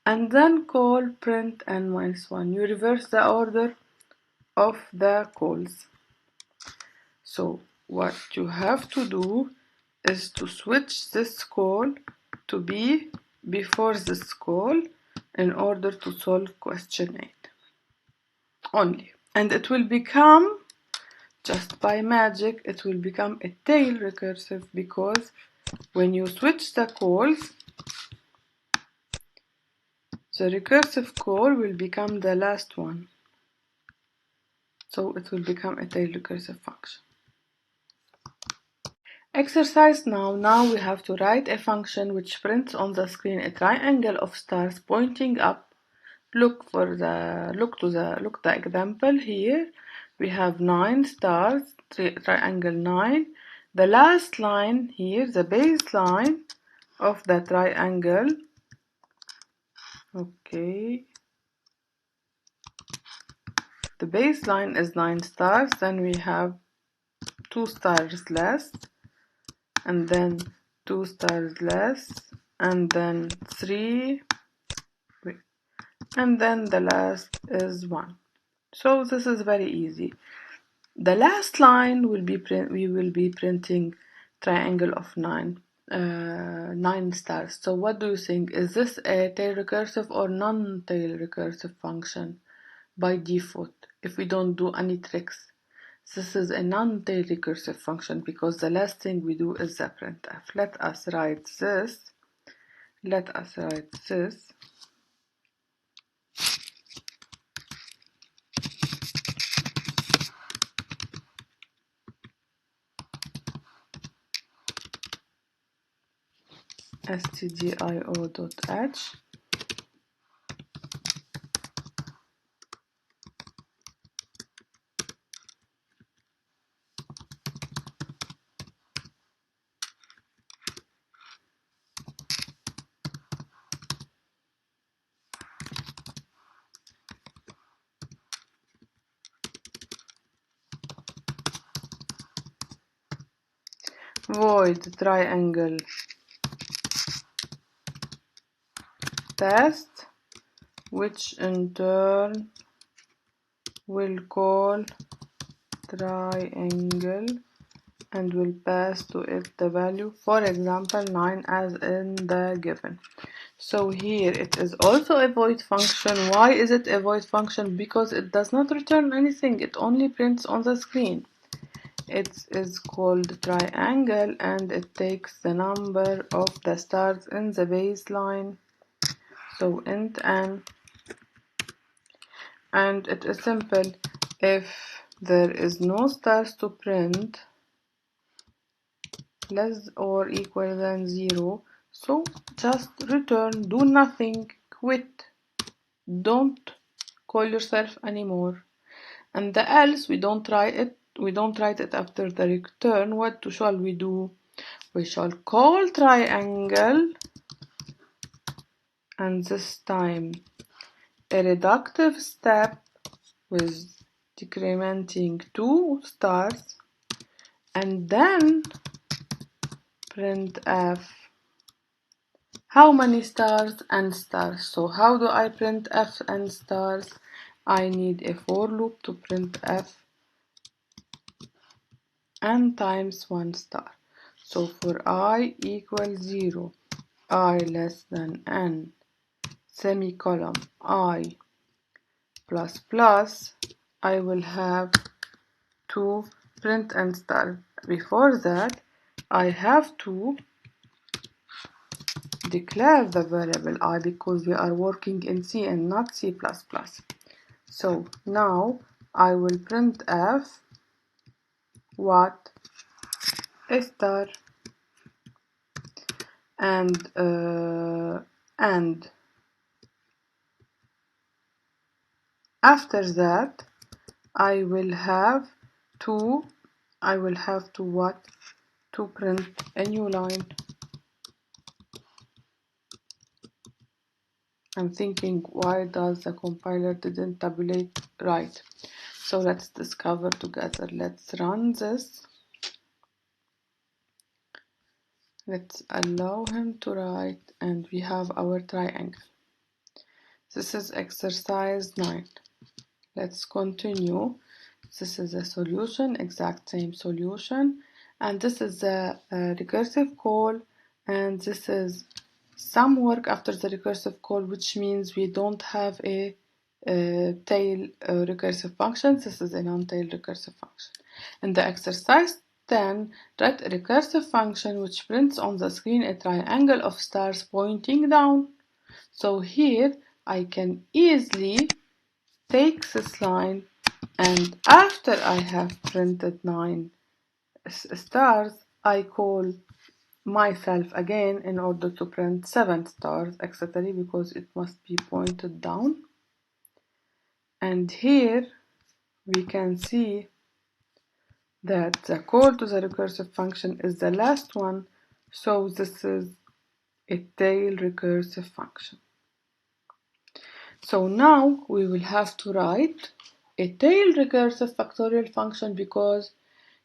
and then call print n minus 1. You reverse the order of the calls. So what you have to do is to switch this call to be before this call in order to solve question 8 only. And it will become, just by magic, it will become a tail recursive, because when you switch the calls, the recursive call will become the last one. So it will become a tail recursive function. Exercise now. Now we have to write a function which prints on the screen a triangle of stars pointing up. Look the example here. We have 9 stars, triangle 9. The last line here, the baseline of the triangle. Okay. The baseline is 9 stars. Then we have 2 stars less, and then 2 stars less, and then 3, and then the last is 1. So this is very easy. The last line will be we will be printing triangle of 9. 9 stars. So what do you think? Is this a tail recursive or non-tail recursive function by default if we don't do any tricks? This is a non-tail recursive function because the last thing we do is the printf. Let us write this. stdio.h void triangle test, which in turn will call triangle and will pass to it the value, for example 9 as in the given. So here it is also a void function. Why is it a void function? Because it does not return anything, it only prints on the screen. It is called triangle and it takes the number of the stars in the baseline, so int n, and it is simple. If there is no stars to print less or equal than 0, so just return, do nothing, quit, don't call yourself anymore. And the else, we don't write it after the return. What shall we do? We shall call triangle, and this time a reductive step with decrementing 2 stars, and then printf how many stars and stars. So how do I print f and stars? I need a for loop to print f n times 1 star. So for I equals 0, I less than n, semicolon, I plus plus, I will have to print and star. Before that, I have to declare the variable I because we are working in C and not C++. So now I will print f what? A star, and after that I will have to what? To print a new line. I'm thinking, why does the compiler didn't tabulate right? So let's discover together. Let's run this. Let's allow him to write, and we have our triangle. This is exercise 9. Let's continue. This is a solution, exact same solution, and this is the recursive call, and this is some work after the recursive call, which means we don't have a tail recursive function. This is a non-tail recursive function. In the exercise 10, write a recursive function which prints on the screen a triangle of stars pointing down. So here I can easily take this line, and after I have printed 9 stars, I call myself again in order to print 7 stars, etc., because it must be pointed down. And here we can see that the call to the recursive function is the last one, so this is a tail recursive function. So now we will have to write a tail recursive factorial function, because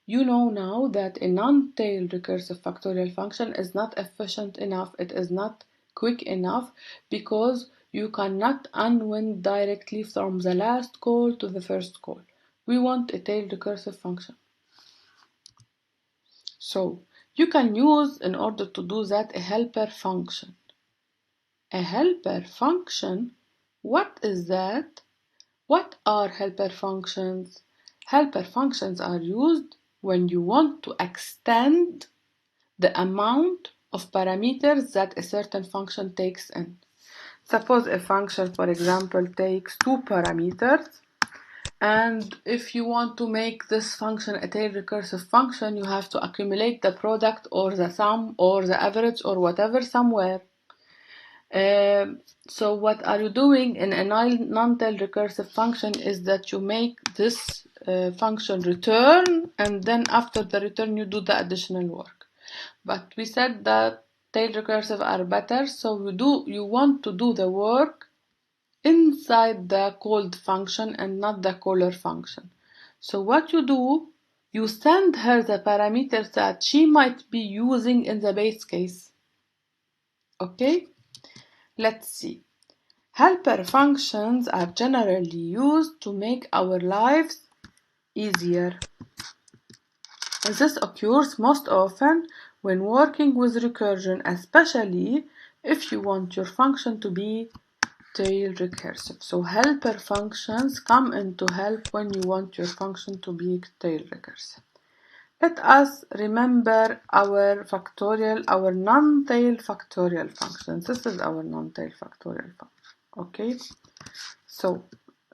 you know now that a non-tail recursive factorial function is not efficient enough, it is not quick enough, because you cannot unwind directly from the last call to the first call. We want a tail recursive function. So You can use, in order to do that, a helper function. A helper function, what is that? What are helper functions? Helper functions are used when you want to extend the amount of parameters that a certain function takes in. Suppose a function, for example, takes 2 parameters, and if you want to make this function a tail recursive function, you have to accumulate the product or the sum or the average or whatever somewhere. So what are you doing in a non-tail recursive function is that you make this function return, and then after the return you do the additional work. But we said that tail recursive are better, so you want to do the work inside the called function and not the caller function. So what you do, you send her the parameters that she might be using in the base case. Okay? Let's see. Helper functions are generally used to make our lives easier. This occurs most often when working with recursion, especially if you want your function to be tail recursive. So helper functions come in to help when you want your function to be tail recursive. Let us remember our factorial, our non-tail factorial function. This is our non-tail factorial function. Okay, so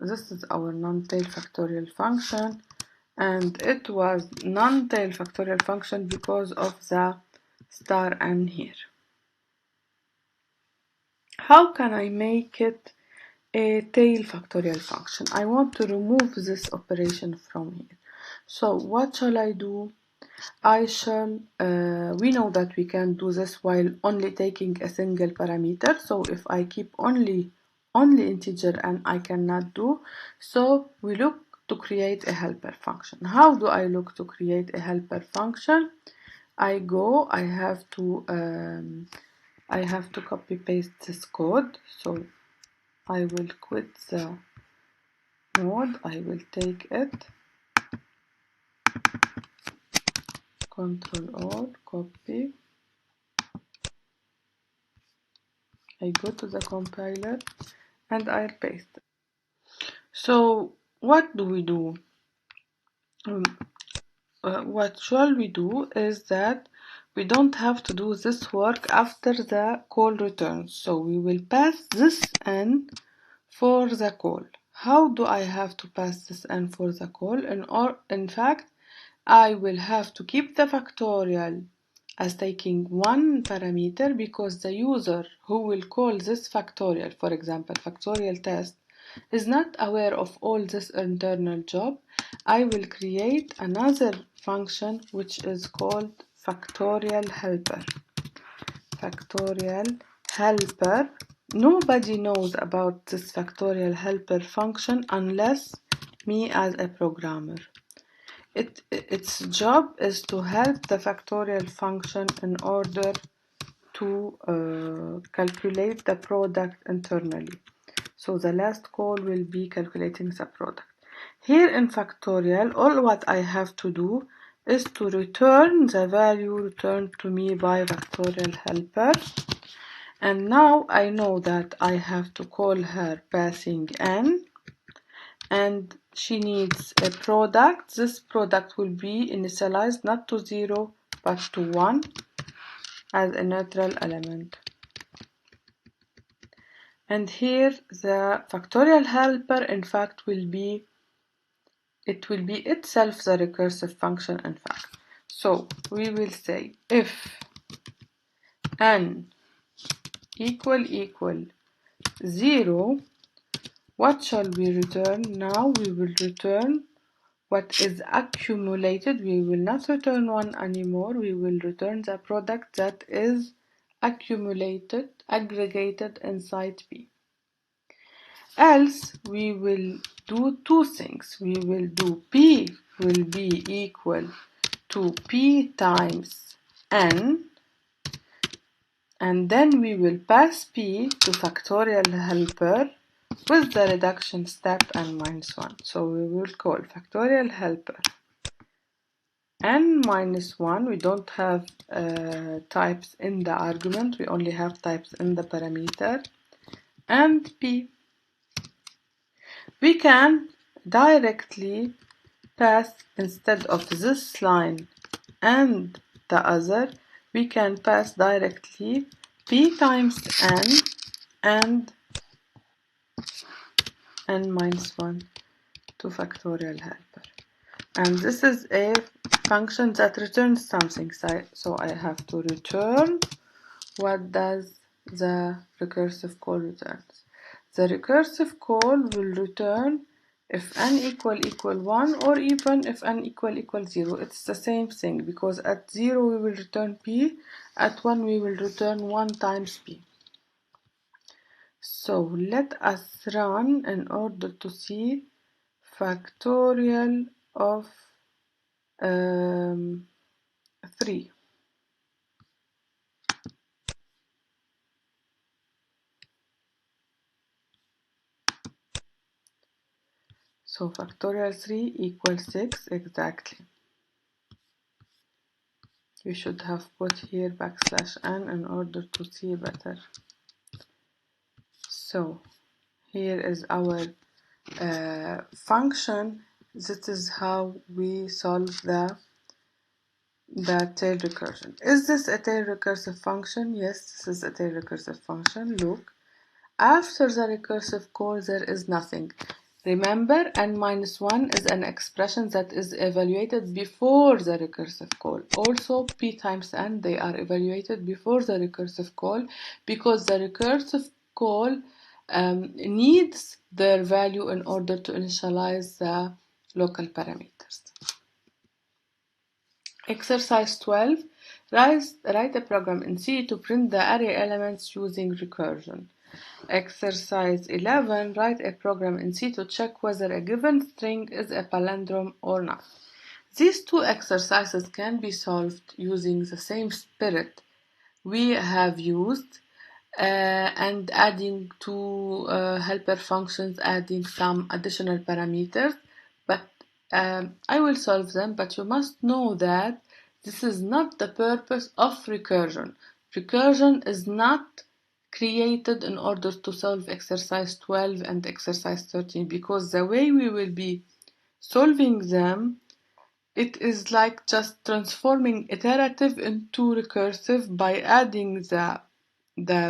this is our non-tail factorial function, and it was non-tail factorial function because of the star n here. How can I make it a tail factorial function? I want to remove this operation from here. So what shall I do? We know that we can do this while only taking a single parameter. So if I keep only integer and I cannot do, so we look to create a helper function. How do I look to create a helper function? I have to copy paste this code. So I will quit the node. I will take it. Ctrl-O, copy. I go to the compiler and I'll paste it. So what do we do? What shall we do is that we don't have to do this work after the call returns. So we will pass this n for the call. How do I have to pass this n for the call? In fact, I will have to keep the factorial as taking one parameter, because the user who will call this factorial, for example, factorial test, is not aware of all this internal job. I will create another function which is called factorial helper. Factorial helper. Nobody knows about this factorial helper function unless me as a programmer. Its job is to help the factorial function in order to calculate the product internally. So the last call will be calculating the product. Here in factorial, all what I have to do is to return the value returned to me by factorial helper. And now I know that I have to call her passing n, and she needs a product. This product will be initialized not to 0 but to 1 as a neutral element. And here the factorial helper in fact will be itself the recursive function in fact. So we will say if n equal 0, what shall we return? Now we will return what is accumulated. We will not return 1 anymore. We will return the product that is accumulated, aggregated inside P. Else we will do two things. We will do P will be equal to P times n, and then we will pass P to factorial helper with the reduction step n minus 1. So we will call factorial helper n minus 1, we don't have types in the argument, we only have types in the parameter, and p. We can directly pass, instead of this line and the other, we can pass directly p times n and n minus 1 to factorial helper. And this is a function that returns something, so I have to return what does the recursive call returns. The recursive call will return if n equal 1 or even if n equal 0. It's the same thing, because at 0 we will return p, at 1 we will return 1 times p. So let us run in order to see factorial of 3. So factorial 3 equals 6 exactly. You should have put here \n in order to see better. So here is our function. This is how we solve the tail recursion. Is this a tail recursive function? Yes, this is a tail recursive function. Look, after the recursive call there is nothing. Remember, n minus 1 is an expression that is evaluated before the recursive call. Also, p times n, they are evaluated before the recursive call, because the recursive call needs their value in order to initialize the local parameters. Exercise 12. Write a program in C to print the array elements using recursion. Exercise 11. Write a program in C to check whether a given string is a palindrome or not. These two exercises can be solved using the same spirit we have used, and adding two helper functions, adding some additional parameters, but I will solve them, but you must know that this is not the purpose of recursion. Recursion is not created in order to solve exercise 12 and exercise 13, because the way we will be solving them, it is like just transforming iterative into recursive by adding the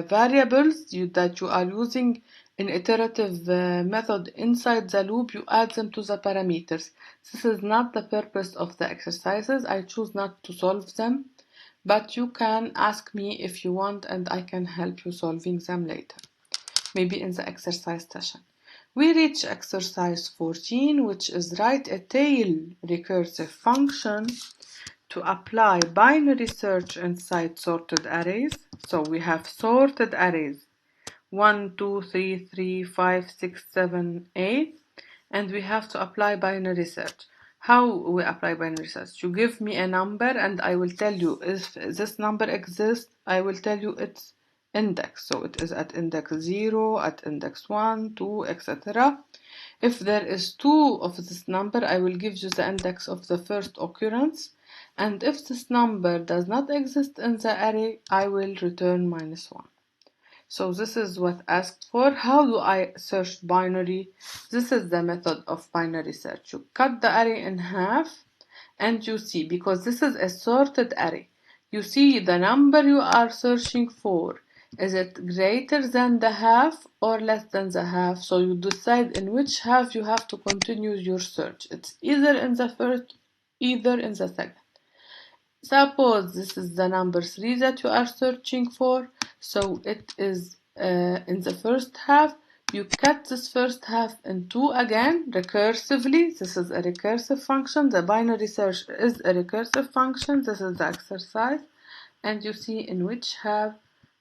variables that you are using in iterative method inside the loop, you add them to the parameters. This is not the purpose of the exercises. I choose not to solve them, but you can ask me if you want and I can help you solving them later, maybe in the exercise session. We reach exercise 14, which is write a tail recursive function to apply binary search inside sorted arrays. So we have sorted arrays 1, 2, 3, 3, 5, 6, 7, 8, and we have to apply binary search. How we apply binary search? You give me a number and I will tell you if this number exists, I will tell you its index. So it is at index 0, at index 1, 2, etc. If there is 2 of this number, I will give you the index of the first occurrence. And if this number does not exist in the array, I will return -1. So this is what asked for. How do I search binary? This is the method of binary search. You cut the array in half and you see, because this is a sorted array, you see the number you are searching for. Is it greater than the half or less than the half? So you decide in which half you have to continue your search. It's either in the first, either in the second. Suppose this is the number 3 that you are searching for, so it is in the first half. You cut this first half in 2 again, recursively. This is a recursive function. The binary search is a recursive function. This is the exercise. And you see in which half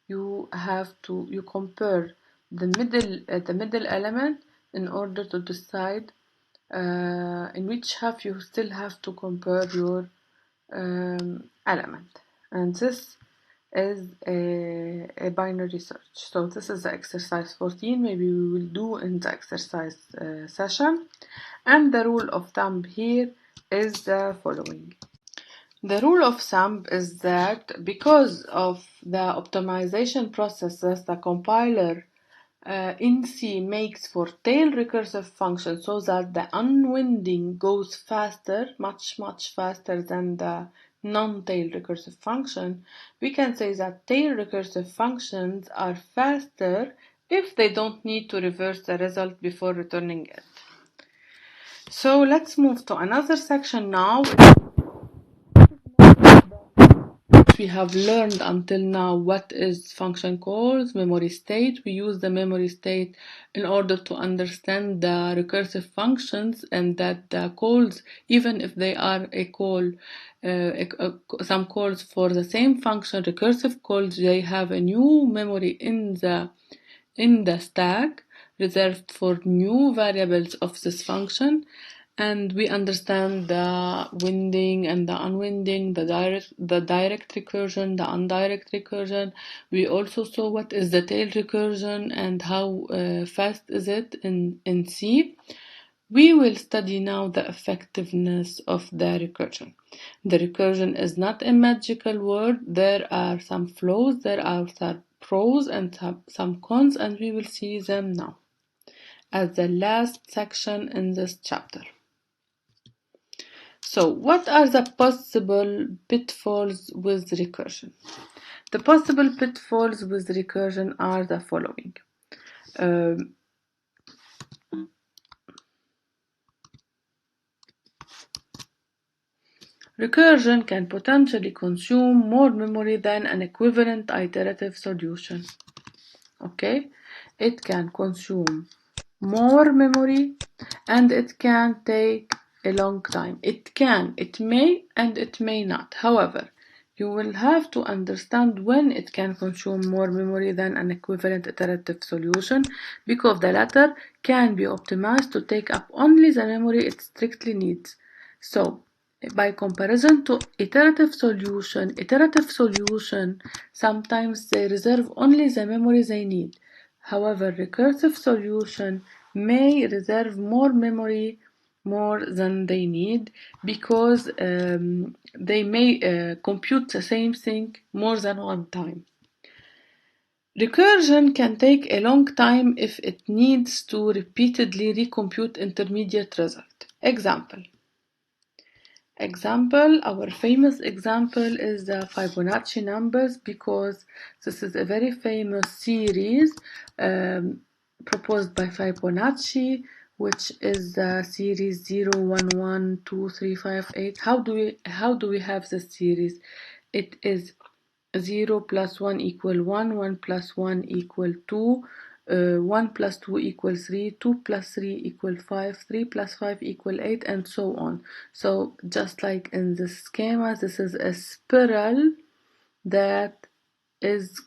you compare the middle element in order to decide in which half you still have to compare your element, and this is a binary search. So this is the exercise 14. Maybe we will do in the exercise session. And the rule of thumb here is the following. The rule of thumb is that because of the optimization processes the compiler in C makes for tail recursive function so that the unwinding goes faster, much faster than the non-tail recursive function, we can say that tail recursive functions are faster if they don't need to reverse the result before returning it. So let's move to another section now. We have learned until now what is function calls, memory state. We use the memory state in order to understand the recursive functions, and that the calls, even if they are a call, some calls for the same function, recursive calls, they have a new memory in the stack reserved for new variables of this function. And we understand the winding and the unwinding, the direct recursion, the indirect recursion. We also saw what is the tail recursion and how fast is it in C. We will study now the effectiveness of the recursion. The recursion is not a magical word. There are some flaws, there are some pros and some cons, and we will see them now as the last section in this chapter. So, what are the possible pitfalls with recursion? The possible pitfalls with recursion are the following. Recursion can potentially consume more memory than an equivalent iterative solution. Okay? It can consume more memory and it can take a long time. It may, and it may not. However, you will have to understand when it can consume more memory than an equivalent iterative solution, because the latter can be optimized to take up only the memory it strictly needs. So, by comparison to iterative solution sometimes they reserve only the memory they need. However, recursive solution may reserve more memory more than they need, because they may compute the same thing more than one time. Recursion can take a long time if it needs to repeatedly recompute intermediate result. Our famous example is the Fibonacci numbers, because this is a very famous series proposed by Fibonacci, which is the series 0, 1, 1, 2, 3, 5, 8. How do we have this series? It is 0 plus 1 equal 1, 1 plus 1 equal 2, 1 plus 2 equals 3, 2 plus 3 equal 5, 3 plus 5 equal 8, and so on. So just like in the schema, this is a spiral that is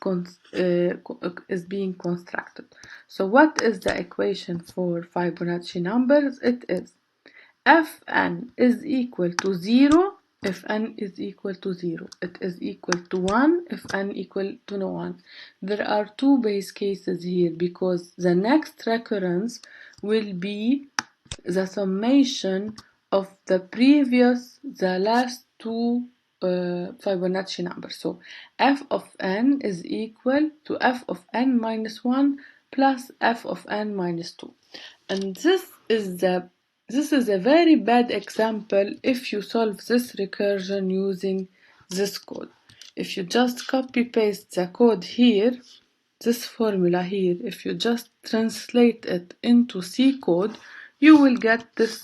being constructed. So what is the equation for Fibonacci numbers? It is Fn is equal to 0 if n is equal to 0. It is equal to 1 if n equal to 1. There are two base cases here, because the next recurrence will be the summation of the last two Fibonacci numbers. So f of n is equal to f of n minus 1 plus f of n minus 2. And this is a very bad example if you solve this recursion using this code. If you just copy paste the code here, this formula here, if you just translate it into C code, you will get this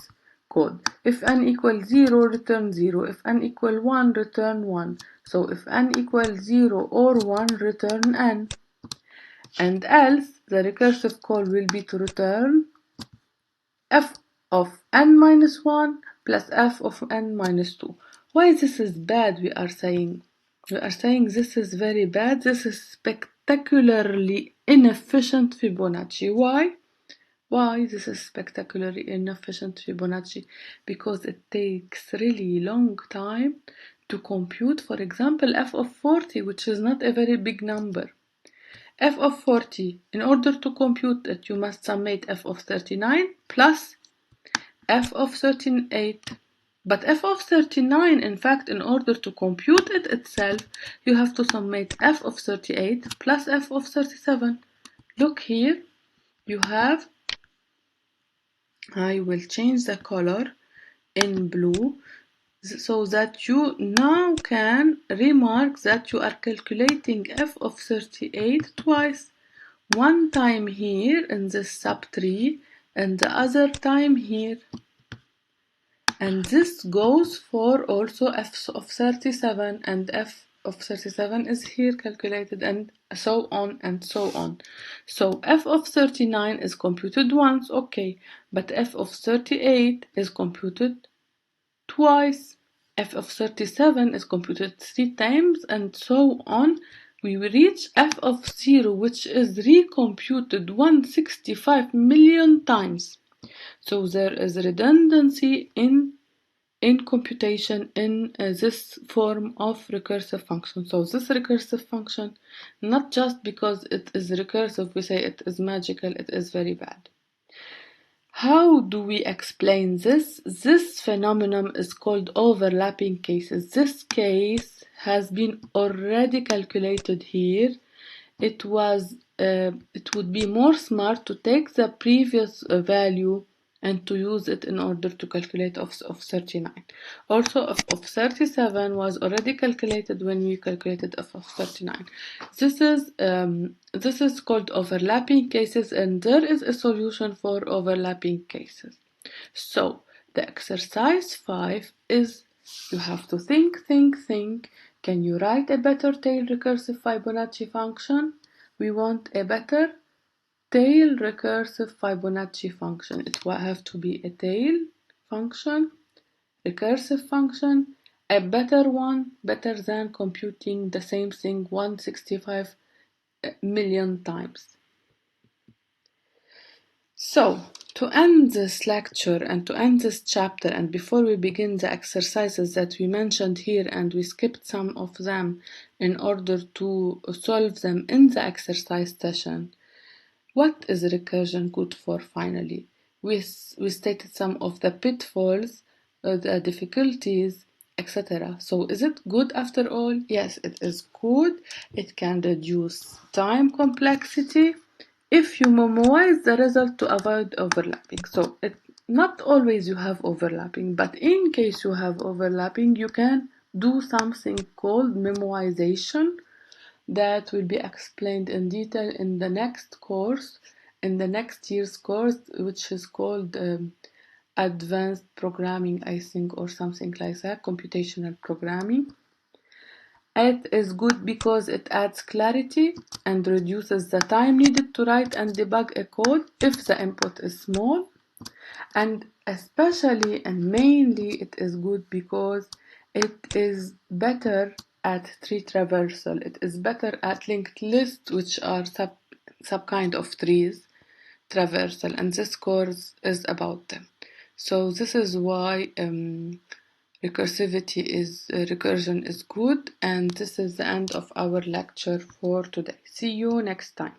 code. If n equals 0, return 0. If n equals 1, return 1. So if n equals 0 or 1, return n. And else, the recursive call will be to return f of n minus 1 plus f of n minus 2. Why this is bad, we are saying? We are saying this is very bad. This is spectacularly inefficient Fibonacci. Why? Why this is spectacularly inefficient Fibonacci? Because it takes really long time to compute, for example, f of 40, which is not a very big number. F of 40, in order to compute it, you must summate f of 39 plus f of 38 But f of 39, in fact, in order to compute it itself, you have to summate f of 38 plus f of 37. Look here, you have, I will change the color in blue so that you now can remark that you are calculating f of 38 twice. One time here in this subtree and the other time here. And this goes for also f of 37, and f of 37 is here calculated, and so on and so on. So f of 39 is computed once, okay, but f of 38 is computed twice. F of 37 is computed 3 times, and so on. We reach f of 0, which is recomputed 165 million times. So there is redundancy in computation in this form of recursive function. So this recursive function, not just because it is recursive, we say it is magical, it is very bad. How do we explain this? This phenomenon is called overlapping cases. This case has been already calculated here. It would be more smart to take the previous value and to use it in order to calculate f of 39. Also, f of 37 was already calculated when we calculated f of 39. This is called overlapping cases, and there is a solution for overlapping cases. So the exercise 5 is you have to think. Can you write a better tail recursive Fibonacci function? We want a better tail recursive Fibonacci function. It will have to be a tail function, recursive function, a better one, better than computing the same thing 165 million times. So, to end this lecture and to end this chapter, and before we begin the exercises that we mentioned here, and we skipped some of them in order to solve them in the exercise session, what is recursion good for finally? We stated some of the pitfalls, the difficulties, etc. So is it good after all? Yes, it is good. It can reduce time complexity if you memorize the result to avoid overlapping. So not always you have overlapping, but in case you have overlapping, you can do something called memoization that will be explained in detail in the next course, in the next year's course, which is called advanced programming, I think, or something like that, computational programming. It is good because it adds clarity and reduces the time needed to write and debug a code if the input is small. And especially and mainly it is good because it is better at tree traversal. It is better at linked lists, which are sub kind of trees traversal, and this course is about them. So this is why recursion is good, and this is the end of our lecture for today. See you next time.